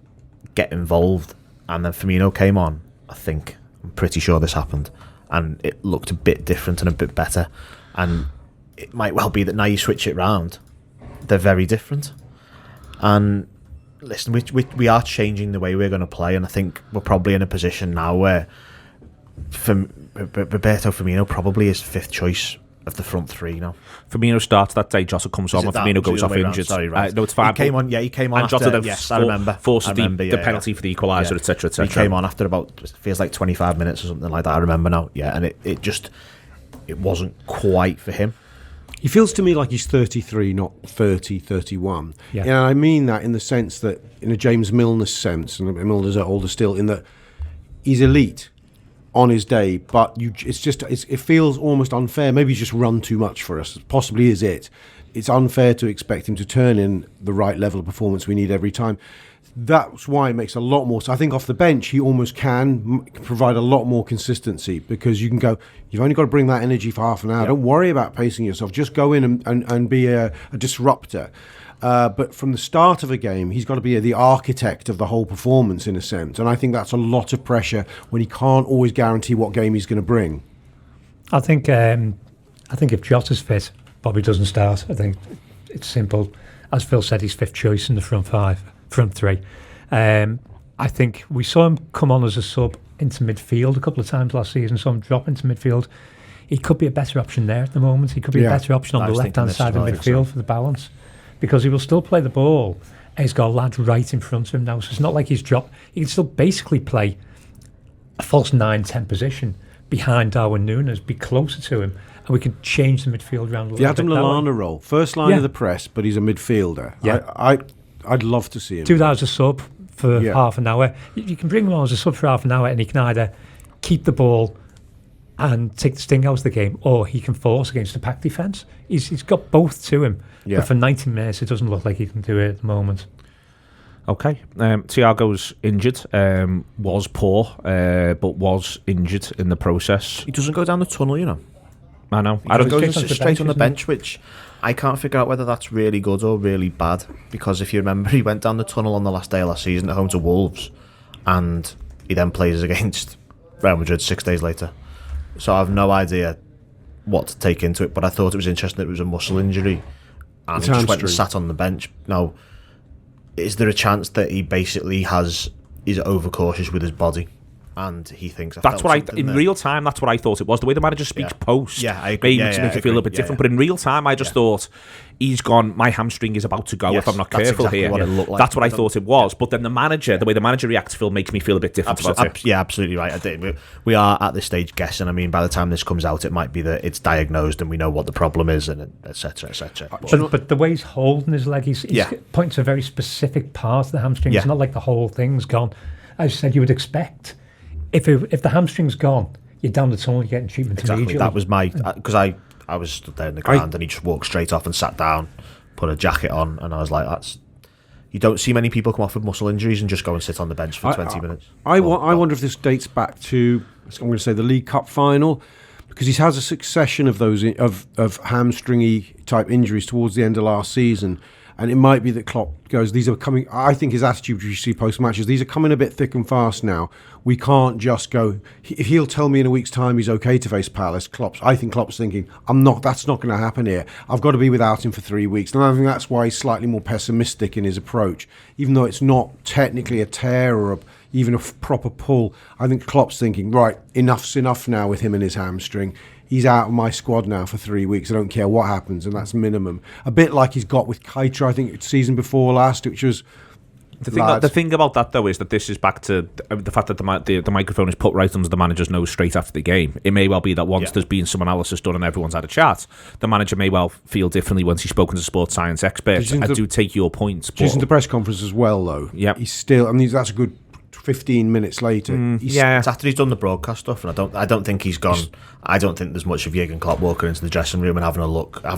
get involved. And then Firmino came on. I'm pretty sure this happened, and it looked a bit different and a bit better. And it might well be that now you switch it round, they're very different. And listen, we are changing the way we're going to play, and I think we're probably in a position now where Roberto Firmino probably is fifth choice of the front three now. Firmino starts that day, Jota comes on, and Firmino goes off injured. Sorry, right. No, it's fine. He came on and after, Jota then yes, I remember. Forces the penalty for the equaliser, etc, etc. He came on after about, feels like 25 minutes or something like that, I remember now. Yeah, and it wasn't quite for him. He feels to me like he's 33, not 30, 31. Yeah. And I mean that in the sense that, in a James Milner sense, and Milner's older still, in that he's elite on his day, but it feels almost unfair. Maybe he's just run too much for us. Possibly is it. It's unfair to expect him to turn in the right level of performance we need every time. That's why it makes a lot more. So I think off the bench, he almost can provide a lot more consistency, because you can go, you've only got to bring that energy for half an hour. Yep. Don't worry about pacing yourself. Just go in and be a disruptor. But from the start of a game, he's got to be the architect of the whole performance, in a sense. And I think that's a lot of pressure when he can't always guarantee what game he's going to bring. I think if Jota's fit, Bobby doesn't start. I think it's simple. As Phil said, he's fifth choice in the front three. I think we saw him come on as a sub into midfield a couple of times last season, saw him drop into midfield. He could be a better option there at the moment. He could be a better option on the left-hand side of midfield for the balance, because he will still play the ball, and he's got a lad right in front of him now, so it's not like he's dropped. He can still basically play a false 9-10 position behind Darwin Núñez, be closer to him, and we could change the midfield round a little bit. The Adam Lallana role, first line of the press, but he's a midfielder. Yeah. I'd love to see him. Do that as a sub for half an hour. You can bring him on as a sub for half an hour, and he can either keep the ball and take the sting out of the game, or he can force against the pack defence. He's got both to him. Yeah. But for 90 minutes, it doesn't look like he can do it at the moment. Okay. Thiago's injured, was poor, but was injured in the process. He doesn't go down the tunnel, you know. I know. He goes straight on the bench, which I can't figure out whether that's really good or really bad, because if you remember, he went down the tunnel on the last day of last season at home to Wolves, and he then plays against Real Madrid 6 days later. So I have no idea what to take into it, but I thought it was interesting that it was a muscle injury, and he just went and sat on the bench. Now, is there a chance that he basically is overcautious with his body, and he thinks that's what in real time. That's what I thought it was. The way the manager speaks post, I agree. Makes it feel a bit different. But in real time, I just thought he's gone. My hamstring is about to go if I'm not careful exactly here. What it looked like. That's what I thought it was. But then the way the manager reacts, Phil, makes me feel a bit different about it. Yeah, absolutely right. I think we are at this stage guessing. I mean, by the time this comes out, it might be that it's diagnosed and we know what the problem is, and etc. etc. But the way he's holding his leg, he's pointing to a very specific part of the hamstring. It's not like the whole thing's gone. As you said, you would expect if the hamstring's gone, you're down the tunnel, you're getting treatment immediately. That was my because I was stood there in the ground and he just walked straight off and sat down, put a jacket on, and I was like, you don't see many people come off with muscle injuries and just go and sit on the bench for 20 minutes. I wonder if this dates back to, I'm going to say, the League Cup final, because he has a succession of those of hamstringy type injuries towards the end of last season. And it might be that Klopp goes, these are coming. I think his attitude you see post matches, these are coming a bit thick and fast now. We can't just go. If he'll tell me in a week's time he's okay to face Palace, I think Klopp's thinking, that's not going to happen here. I've got to be without him for 3 weeks. And I think that's why he's slightly more pessimistic in his approach, even though it's not technically a tear or even a proper pull. I think Klopp's thinking, right, enough's enough now with him and his hamstring. He's out of my squad now for 3 weeks. I don't care what happens, and that's minimum. A bit like he's got with Keita, I think, season before last, which was... The thing about that, though, is that this is back to the fact that the microphone is put right under the manager's nose straight after the game. It may well be that once there's been some analysis done and everyone's had a chat, the manager may well feel differently once he's spoken to sports science experts. I do take your points. But the press conference as well, though. Yeah. He's still... I mean, that's a good 15 minutes later. It's after he's done the broadcast stuff, and I don't think he's gone. I don't think there's much of Jurgen Klopp walking into the dressing room and having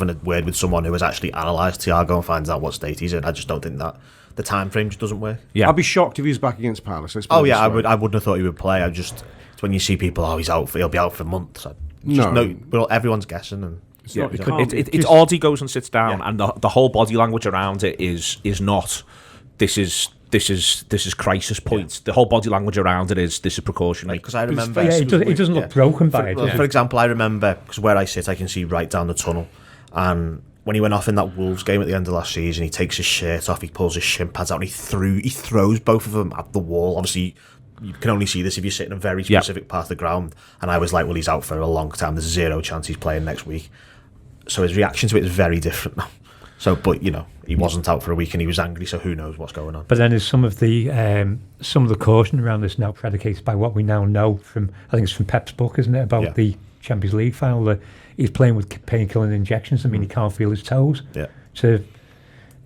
a word with someone who has actually analysed Thiago and finds out what state he's in. I just don't think that the time frame just doesn't work. Yeah, I'd be shocked if he was back against Palace. I wouldn't have thought he would play. It's when you see people, he'll be out for months. Everyone's guessing and. It's odd he goes and sits down, and the whole body language around it is not. This is crisis points. The whole body language around it is this is precautionary. Because I remember, he doesn't look broken by it. For example, I remember because where I sit, I can see right down the tunnel, and when he went off in that Wolves game at the end of last season, he takes his shirt off, he pulls his shin pads out, and he throws both of them at the wall. Obviously, you can only see this if you sit in a very specific part of the ground. And I was like, well, he's out for a long time. There's zero chance he's playing next week. So his reaction to it is very different now. So, but he wasn't out for a week and he was angry. So who knows what's going on? But then, is some of the caution around this now predicated by what we now know from? I think it's from Pep's book, isn't it, about the Champions League final? That he's playing with painkilling injections. I mean, he can't feel his toes. Yeah. So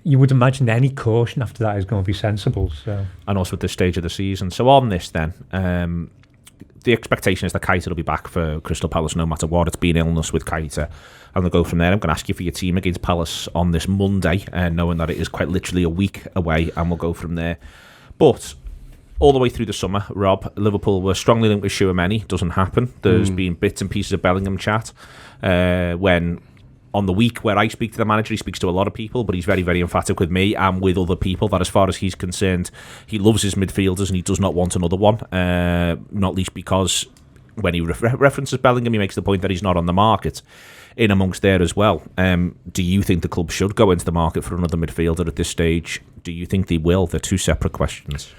you would imagine any caution after that is going to be sensible. So, and also at this stage of the season. So on this, then. The expectation is that Keita will be back for Crystal Palace no matter what. It's been illness with Keita. And we'll go from there. I'm going to ask you for your team against Palace on this Monday, knowing that it is quite literally a week away, and we'll go from there. But all the way through the summer, Rob, Liverpool were strongly linked with Tchouaméni. Doesn't happen. There's been bits and pieces of Bellingham chat when... On the week where I speak to the manager, he speaks to a lot of people, but he's very, very emphatic with me and with other people that as far as he's concerned, he loves his midfielders and he does not want another one, not least because when he references Bellingham, he makes the point that he's not on the market in amongst there as well. Do you think the club should go into the market for another midfielder at this stage? Do you think they will? They're two separate questions.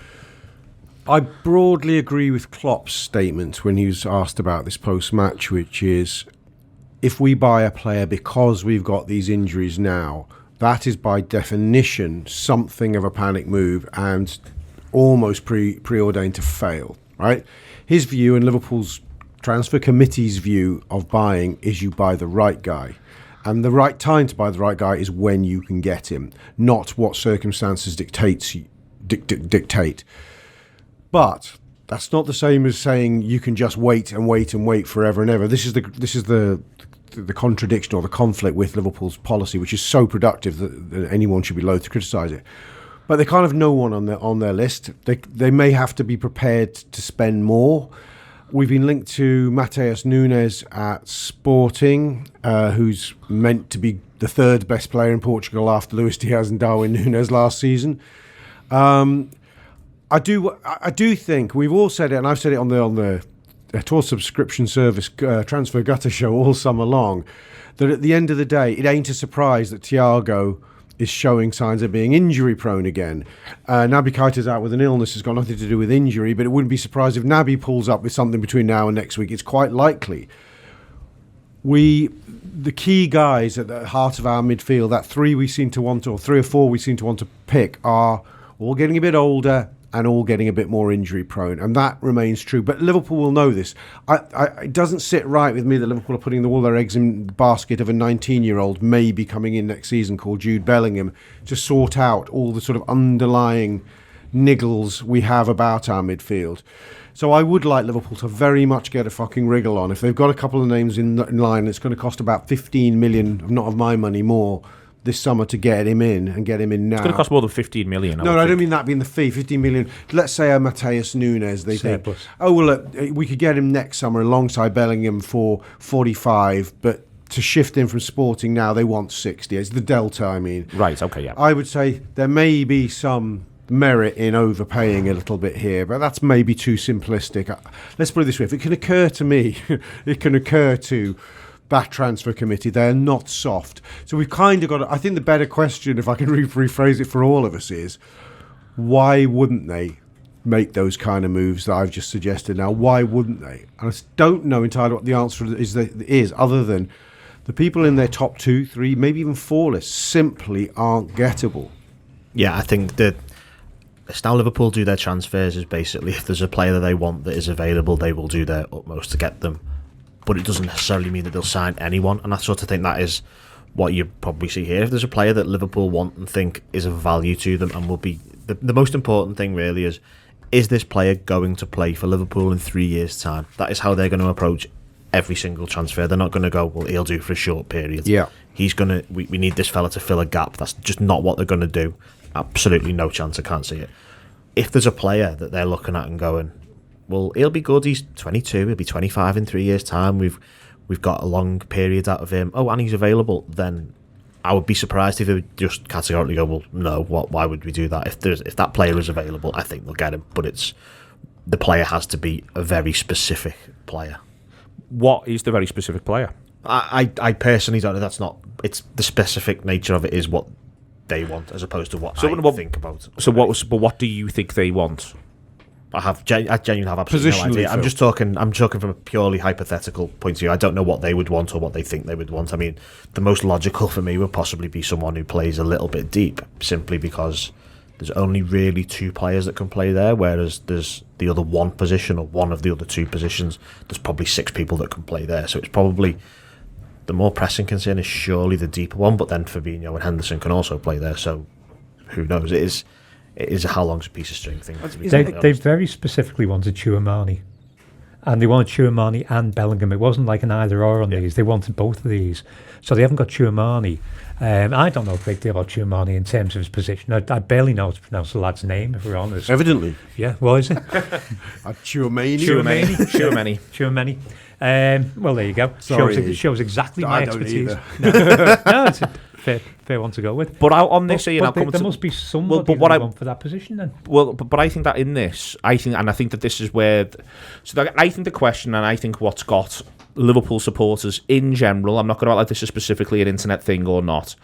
I broadly agree with Klopp's statement when he was asked about this post-match, which is... if we buy a player because we've got these injuries now, that is by definition something of a panic move and almost preordained to fail, right? His view and Liverpool's transfer committee's view of buying is you buy the right guy. And the right time to buy the right guy is when you can get him, not what circumstances dictate. But that's not the same as saying you can just wait and wait and wait forever and ever. This is the contradiction or the conflict with Liverpool's policy, which is so productive that anyone should be loath to criticise it. But they kind of no one on their list. They may have to be prepared to spend more. We've been linked to Mateus Nunes at Sporting, who's meant to be the third best player in Portugal after Luis Diaz and Darwin Nunes last season. I do think we've all said it, and I've said it on the tour subscription service Transfer Gutter show all summer long, that at the end of the day, it ain't a surprise that Thiago is showing signs of being injury prone again. Naby Keita's out with an illness, has got nothing to do with injury, but it wouldn't be surprised if Naby pulls up with something between now and next week. It's quite likely. The key guys at the heart of our midfield, that three or four we seem to want to pick, are all getting a bit older and all getting a bit more injury prone, and that remains true. But Liverpool will know this. It doesn't sit right with me that Liverpool are putting all their eggs in the basket of a 19-year-old maybe coming in next season called Jude Bellingham to sort out all the sort of underlying niggles we have about our midfield. So I would like Liverpool to very much get a fucking wriggle on. If they've got a couple of names in line, it's going to cost about 15 million, not of my money, more this summer to get him in and get him in now. It's going to cost more than 15 million. No, I don't mean that being the fee. 15 million. Let's say a Mateus Nunes. They think, oh well, look, we could get him next summer alongside Bellingham for 45, but to shift in from Sporting now, they want 60. It's the delta, I mean. Right. Okay. Yeah. I would say there may be some merit in overpaying a little bit here, but that's maybe too simplistic. Let's put it this way: if it can occur to me, it can occur to that transfer committee. They're not soft. So we've kind of got I think the better question, if I can rephrase it for all of us, is why wouldn't they make those kind of moves that I've just suggested now? Why wouldn't they? And I don't know entirely what the answer is other than the people in their top 2, 3, maybe even 4 lists simply aren't gettable. Yeah, I think that it's now Liverpool do their transfers is basically if there's a player that they want that is available, they will do their utmost to get them. But it doesn't necessarily mean that they'll sign anyone, and I sort of think that is what you probably see here. If there's a player that Liverpool want and think is of value to them and will be... The most important thing really is this player going to play for Liverpool in 3 years' time? That is how they're going to approach every single transfer. They're not going to go, well, he'll do for a short period. Yeah. He's going to... We need this fella to fill a gap. That's just not what they're going to do. Absolutely no chance. I can't see it. If there's a player that they're looking at and going, well, he'll be good. He's 22. He'll be 25 in 3 years' time. We've got a long period out of him. Oh, and he's available. Then I would be surprised if they would just categorically go, well, no. Why would we do that? If that player is available, I think they'll get him. But the player has to be a very specific player. What is the very specific player? I personally don't know. That's not. It's the specific nature of it is what they want, as opposed to what I think about. So what do you think they want? I genuinely have absolutely no idea. I'm just talking from a purely hypothetical point of view. I don't know what they would want or what they think they would want. I mean, the most logical for me would possibly be someone who plays a little bit deep, simply because there's only really 2 players that can play there, whereas there's the other one position or one of the other 2 positions, there's probably 6 people that can play there. So it's probably the more pressing concern is surely the deeper one, but then Fabinho and Henderson can also play there. So who knows? It is a how long's a piece of string thing. They very specifically wanted Tchouameni, and they wanted Tchouameni and Bellingham. It wasn't like an either or on these. They wanted both of these. So they haven't got Tchouameni. I don't know a great deal about Tchouameni in terms of his position. I barely know how to pronounce the lad's name, if we're honest. Evidently. Yeah, what is it? Tchouameni. Well, there you go. Shows exactly my expertise. No, it's a fair one to go with. But on this, there must be somebody want for that position then. Well, but I think that in this, I think that this is where. I think the question, and I think what's got Liverpool supporters in general, I'm not going to act like this is specifically an internet thing or not,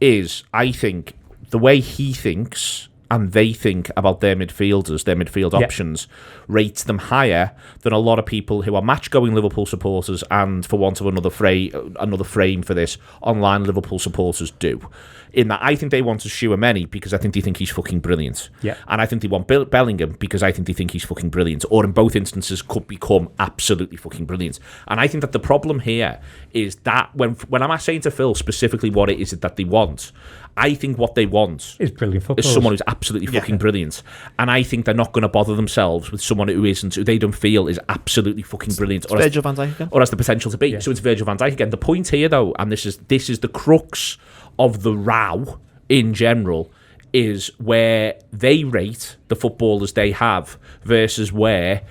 is I think the way he thinks and they think about their midfielders, their midfield options, rates them higher than a lot of people who are match-going Liverpool supporters and, for want of another frame for this, online Liverpool supporters do. In that I think they want to Tchouameni because I think they think he's fucking brilliant. Yeah. And I think they want Bellingham because I think they think he's fucking brilliant. Or in both instances could become absolutely fucking brilliant. And I think that the problem here is that when I'm saying to Phil specifically what it is that they want, I think what they want is brilliant football. Is someone who's absolutely fucking brilliant. And I think they're not going to bother themselves with someone who isn't, who they don't feel is absolutely fucking brilliant. It's Virgil van Dijk again. Or has the potential to be. Yeah. So it's Virgil van Dijk again. The point here, though, and this is the crux of the row in general, is where they rate the footballers they have versus where,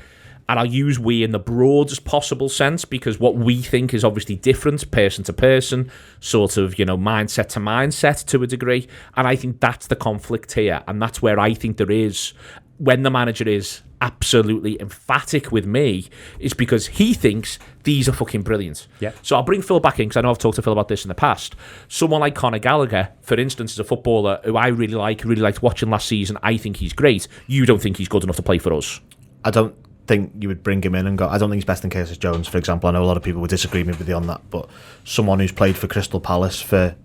and I'll use we in the broadest possible sense because what we think is obviously different person to person, sort of, mindset to mindset to a degree. And I think that's the conflict here. And that's where I think there is, when the manager is absolutely emphatic with me is because he thinks these are fucking brilliant. Yeah. So I'll bring Phil back in because I know I've talked to Phil about this in the past. Someone like Conor Gallagher, for instance, is a footballer who I really liked watching last season. I think he's great. You don't think he's good enough to play for us? I don't think you would bring him in and go, I don't think he's best in Curtis Jones, for example. I know a lot of people would disagree with you on that, but someone who's played for Crystal Palace for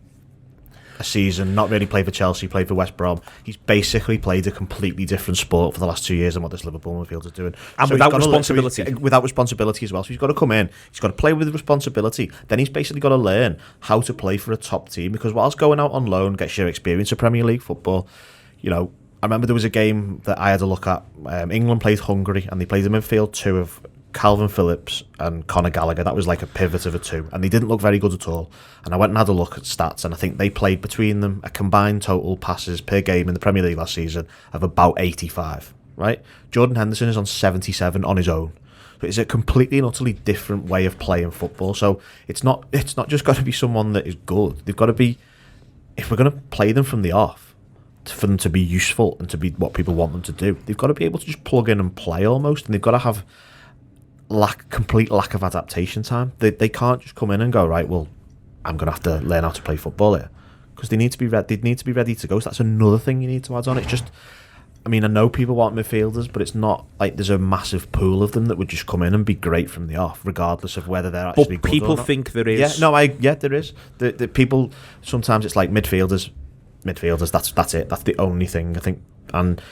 a season, not really played for Chelsea, played for West Brom. He's basically played a completely different sport for the last 2 years than what this Liverpool midfield is doing. And so without responsibility. Without responsibility as well. So he's got to come in, he's got to play with responsibility. Then he's basically got to learn how to play for a top team, because whilst going out on loan gets your experience of Premier League football, you know, I remember there was a game that I had a look at. England played Hungary, and they played a midfield two of Calvin Phillips and Conor Gallagher. That was like a pivot of a two, and they didn't look very good at all. And I went and had a look at stats, and I think they played between them a combined total passes per game in the Premier League last season of about 85, right? Jordan Henderson is on 77 on his own. So it's a completely and utterly different way of playing football. So it's not just got to be someone that is good. They've got to be, if we're going to play them from the off, for them to be useful and to be what people want them to do, they've got to be able to just plug in and play almost, and they've got to have complete lack of adaptation time. They can't just come in and go, right, well, I'm going to have to learn how to play football here, because they need to be ready to go. So that's another thing you need to add on. It's just, I mean, I know people want midfielders, but it's not like there's a massive pool of them that would just come in and be great from the off, regardless of whether they're actually good or not. But people think there is. There is. The people, sometimes it's like midfielders, that's it. That's the only thing, I think. And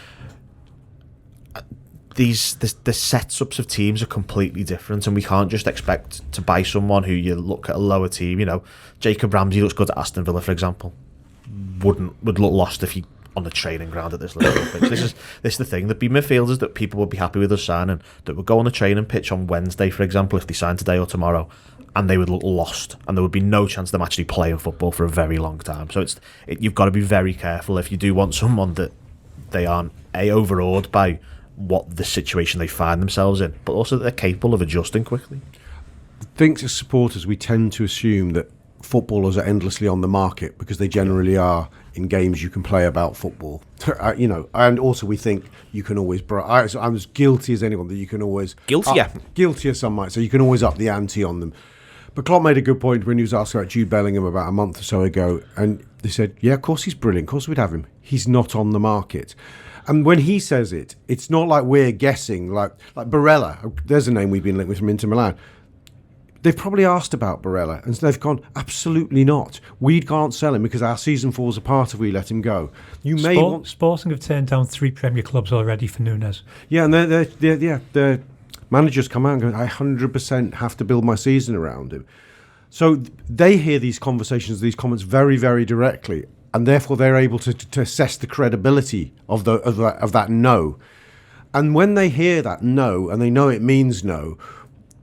the setups of teams are completely different, and we can't just expect to buy someone who you look at a lower team. You know, Jacob Ramsey looks good at Aston Villa, for example. Would look lost if he on the training ground at this Liverpool pitch. This is the thing. There'd be midfielders that people would be happy with us signing that would go on the training pitch on Wednesday, for example, if they signed today or tomorrow, and they would look lost, and there would be no chance of them actually playing football for a very long time. So you've got to be very careful if you do want someone that they aren't overawed by what the situation they find themselves in, but also that they're capable of adjusting quickly. I think as supporters, we tend to assume that footballers are endlessly on the market, because they generally are in games you can play about football. You know, and also we think you can always. I'm as guilty as anyone that you can always guilty as some might. So you can always up the ante on them. But Klopp made a good point when he was asked about Jude Bellingham about a month or so ago, and they said, "Yeah, of course he's brilliant. Of course we'd have him. He's not on the market." And when he says it, it's not like we're guessing. Like Barella, there's a name we've been linked with from Inter Milan. They've probably asked about Barella, and they've gone, absolutely not. We can't sell him because our season falls apart if we let him go. Sporting have turned down 3 Premier clubs already for Núñez. Yeah, and the managers come out and go, I 100% have to build my season around him. So they hear these conversations, these comments very, very directly, and therefore they're able to assess the credibility of that no. And when they hear that no, and they know it means no,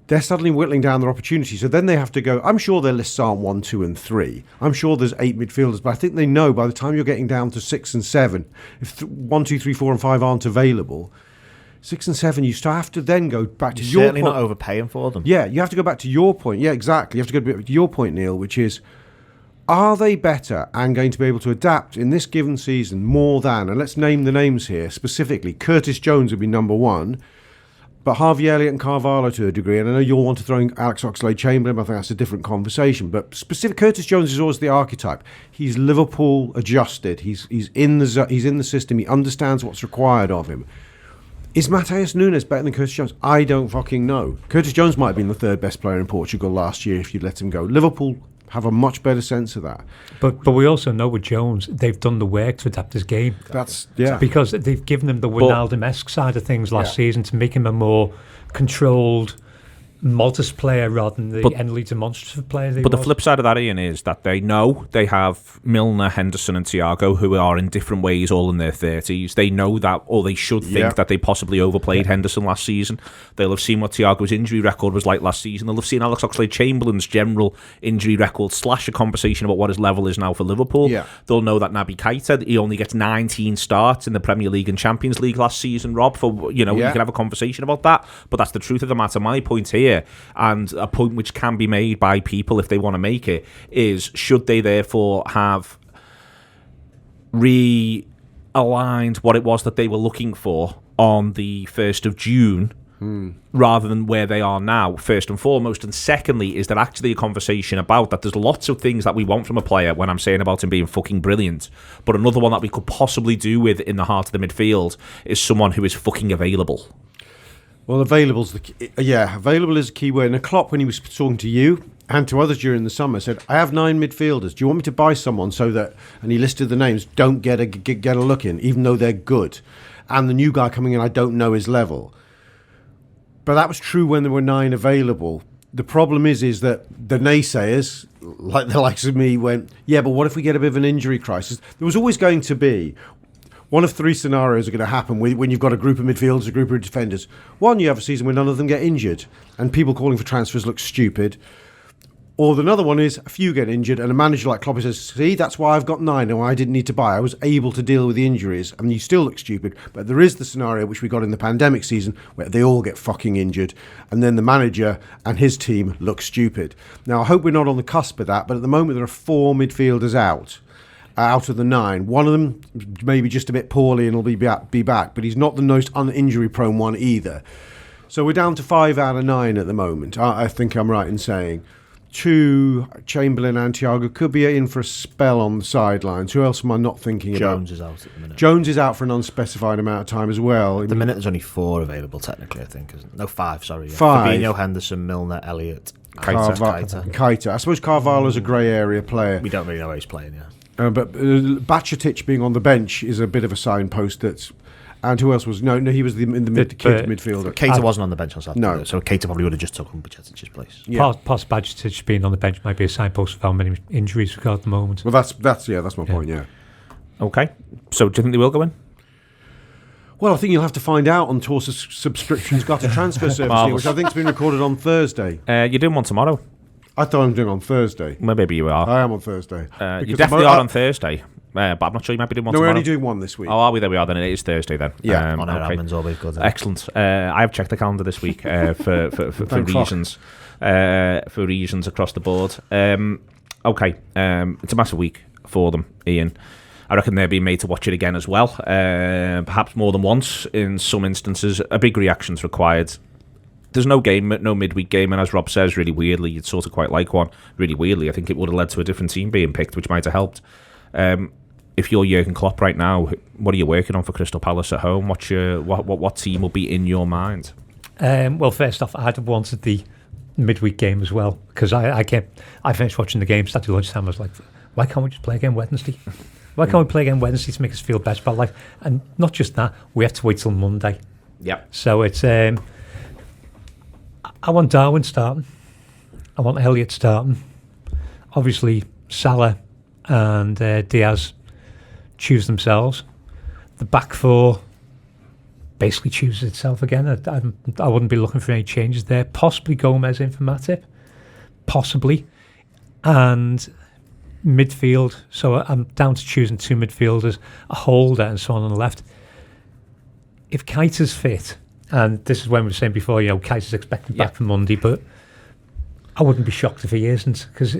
they're suddenly whittling down their opportunity. So then they have to go, I'm sure their lists aren't 1, 2 and 3. I'm sure there's 8 midfielders, but I think they know by the time you're getting down to 6 and 7, if 1, 2, 3, 4 and 5 aren't available, 6 and 7, you still have to then go back to your point. Certainly not overpaying for them. Yeah, you have to go back to your point. Yeah, exactly. You have to go to your point, Neil, which is, are they better and going to be able to adapt in this given season more than, and let's name the names here specifically, Curtis Jones would be number 1, but Harvey Elliott and Carvalho to a degree, and I know you'll want to throw in Alex Oxlade-Chamberlain, I think that's a different conversation, but Curtis Jones is always the archetype. He's Liverpool adjusted, he's in the system, he understands what's required of him. Is Matheus Núñez better than Curtis Jones? I don't fucking know. Curtis Jones might have been the 3rd best player in Portugal last year if you'd let him go. Liverpool have a much better sense of that. But we also know with Jones, they've done the work to adapt his game. Because they've given him the Wijnaldum-esque side of things last season to make him a more controlled, modest player rather than the endlessly demonstrative player. But the flip side of that, Ian, is that they know they have Milner, Henderson and Thiago, who are in different ways all in their 30s. They know that, or they should think that they possibly overplayed Henderson last season. They'll have seen what Thiago's injury record was like last season. They'll have seen Alex Oxlade-Chamberlain's general injury record / a conversation about what his level is now for Liverpool. Yeah. They'll know that Naby Keita, he only gets 19 starts in the Premier League and Champions League last season, Rob. You can have a conversation about that, but that's the truth of the matter. My point here, and a point which can be made by people if they want to make it, is should they therefore have realigned what it was that they were looking for on the 1st of June rather than where they are now, first and foremost. And secondly, is there actually a conversation about that? There's lots of things that we want from a player when I'm saying about him being fucking brilliant. But another one that we could possibly do with in the heart of the midfield is someone who is fucking available. Well, available is a key word. And Klopp, when he was talking to you and to others during the summer, said, I have 9 midfielders. Do you want me to buy someone so that, and he listed the names, don't get a look in, even though they're good. And the new guy coming in, I don't know his level. But that was true when there were 9 available. The problem is that the naysayers, like the likes of me, went, yeah, but what if we get a bit of an injury crisis? There was always going to be one of 3 scenarios are going to happen when you've got a group of midfielders, a group of defenders. One, you have a season where none of them get injured, and people calling for transfers look stupid. Or another one is a few get injured, and a manager like Klopp says, see, that's why I've got 9 and I didn't need to buy. I was able to deal with the injuries. I mean, you still look stupid, but there is the scenario which we got in the pandemic season where they all get fucking injured, and then the manager and his team look stupid. Now, I hope we're not on the cusp of that, but at the moment there are 4 midfielders out of the 9. One of them maybe just a bit poorly and will be back, but he's not the most un-injury prone one either. So we're down to 5 out of 9 at the moment. I think I'm right in saying. 2, Chamberlain and Thiago could be in for a spell on the sidelines. Who else am I not thinking about? Jones is out at the minute. Jones is out for an unspecified amount of time as well. At the minute, there's only 4 available, technically, I think. Isn't it? No, 5, sorry. Yeah. 5. Fabinho, Henderson, Milner, Elliott, Keita. I suppose Carvalho's a grey area player. We don't really know where he's playing, yeah. But Bacetic being on the bench is a bit of a signpost that's... And who else was... No, he was in the midfielder. Keita wasn't on the bench on Saturday. No. So Keita probably would have just taken Bacetic's place. Yeah. Past Bacetic being on the bench might be a signpost of how many injuries we've got at the moment. Well, that's my point, yeah. Okay. So do you think they will go in? Well, I think you'll have to find out on Tor's subscription's got a transfer service here, which I think's been recorded on Thursday. You're doing one tomorrow. I thought I'm doing on Thursday. Well, maybe you are. I am on Thursday. You definitely are on Thursday. But I'm not sure you might be doing one tomorrow. No, we're only doing one this week. Oh, are we? There we are. Then it is Thursday then. Yeah. On our admin's always good. Excellent. I have checked the calendar this week for reasons. For reasons across the board. Okay. It's a massive week for them, Ian. I reckon they're being made to watch it again as well. Perhaps more than once in some instances. A big reaction's required. There's no game, no midweek game, and as Rob says, really weirdly, you'd sort of quite like one. Really weirdly, I think it would have led to a different team being picked, which might have helped. If you're Jurgen Klopp right now, what are you working on for Crystal Palace at home? What's your what team will be in your mind? Well, first off, I'd have wanted the midweek game as well, because I finished watching the game, started lunchtime, I was like, why can't we just play again Wednesday? Why can't we play again Wednesday to make us feel better about life? And not just that, we have to wait till Monday. Yep. So it's... I want Darwin starting. I want Elliott starting. Obviously, Salah and Diaz choose themselves. The back 4 basically chooses itself again. I wouldn't be looking for any changes there. Possibly Gomez in for Matip. Possibly. And midfield. So I'm down to choosing 2 midfielders, a holder and so on the left. If Keita's fit... And this is when we were saying before, Keita's expected back for Monday, but I wouldn't be shocked if he isn't, because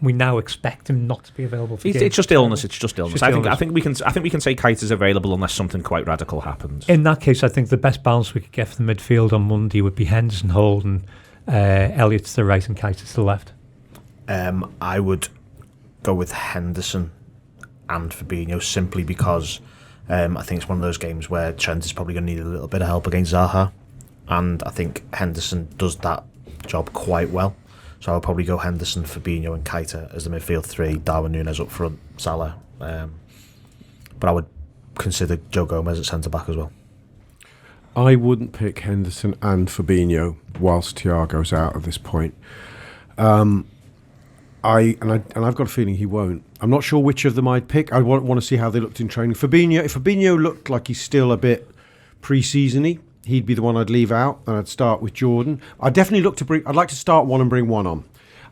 we now expect him not to be available for games. It's just illness. I think we can say Keita's available unless something quite radical happens. In that case, I think the best balance we could get for the midfield on Monday would be Henderson, Holden, Elliott to the right and Keita to the left. I would go with Henderson and Fabinho simply because... I think it's one of those games where Trent is probably going to need a little bit of help against Zaha, and I think Henderson does that job quite well. So I'll probably go Henderson, Fabinho and Keita as the midfield 3, Darwin Núñez up front, Salah. But I would consider Joe Gomez at centre-back as well. I wouldn't pick Henderson and Fabinho whilst Thiago's out at this point. I've got a feeling he won't. I'm not sure which of them I'd pick. I want to see how they looked in training. If Fabinho looked like he's still a bit pre-season-y, he'd be the one I'd leave out, and I'd start with Jordan. I'd like to start one and bring one on,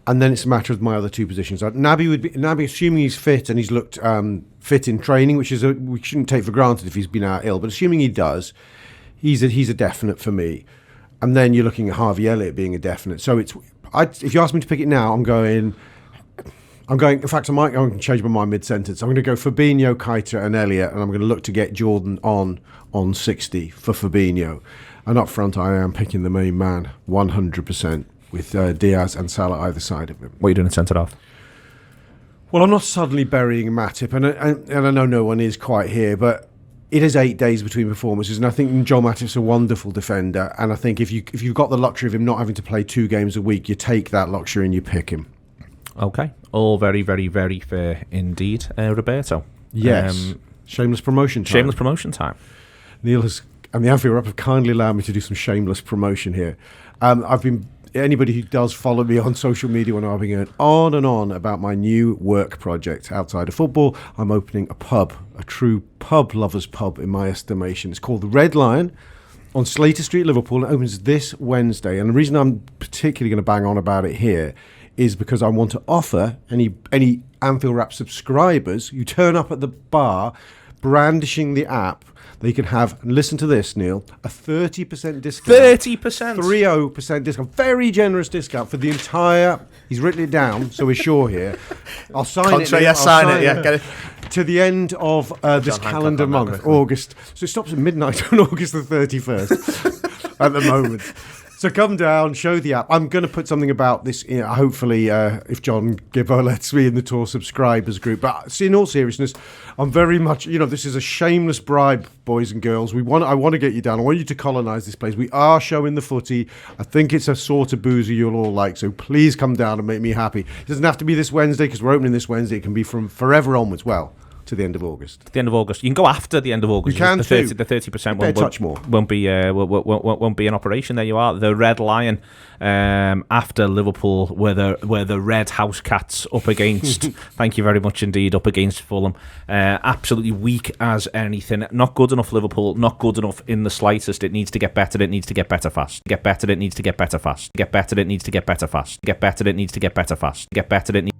and then it's a matter of my other 2 positions. Naby, assuming he's fit and he's looked fit in training, which is we shouldn't take for granted if he's been out ill, but assuming he does, he's a definite for me. And then you're looking at Harvey Elliott being a definite. So if you ask me to pick it now, I'm going I'm going. In fact, I'm going to change my mind mid-sentence. I'm going to go Fabinho, Keita, and Elliott, and I'm going to look to get Jordan on 60 for Fabinho. And up front, I am picking the main man 100% with Diaz and Salah either side of him. What are you doing in centre half? Well, I'm not suddenly burying Matip, and I know no one is quite here, but it is 8 days between performances, and I think Joel Matip's a wonderful defender, and I think if you've got the luxury of him not having to play 2 games a week, you take that luxury and you pick him. Okay, all very, very, very fair indeed. Roberto? Yes. Shameless promotion time. Shameless promotion time. Neil and the Anfield Wrap have kindly allowed me to do some shameless promotion here. Anybody who does follow me on social media when I've been going on and on about my new work project outside of football, I'm opening a pub, a true pub lover's pub in my estimation. It's called the Red Lion on Slater Street, Liverpool. It opens this Wednesday, and the reason I'm particularly going to bang on about it here is because I want to offer any Anfield Wrap subscribers who turn up at the bar brandishing the app, they can have, and listen to this, Neil, a 30% discount. 30%? 30% discount. Very generous discount for the entire, he's written it down, so we're sure here. I'll sign it. Yeah, sign it. Yeah, get it. To the end of this calendar month, August. So it stops at midnight on August the 31st at the moment. So come down, show the app. I'm going to put something about this, hopefully, if John Gibbo lets me in the Tour subscribers group. But in all seriousness, I'm very much, this is a shameless bribe, boys and girls. I want to get you down. I want you to colonise this place. We are showing the footy. I think it's a sort of boozer you'll all like. So please come down and make me happy. It doesn't have to be this Wednesday because we're opening this Wednesday. It can be from forever onwards. Well, to the end of August. The end of August. You can go after the end of August. You can the 30% won't be in operation. There you are. The Red Lion after Liverpool, where the Red House Cats up against. Thank you very much indeed. Up against Fulham. Absolutely weak as anything. Not good enough. Liverpool. Not good enough in the slightest. It needs to get better. It needs to get better fast. Get better. It needs to get better fast. Get better. It needs to get better fast. Get better. It needs to get better fast. Get better. It needs.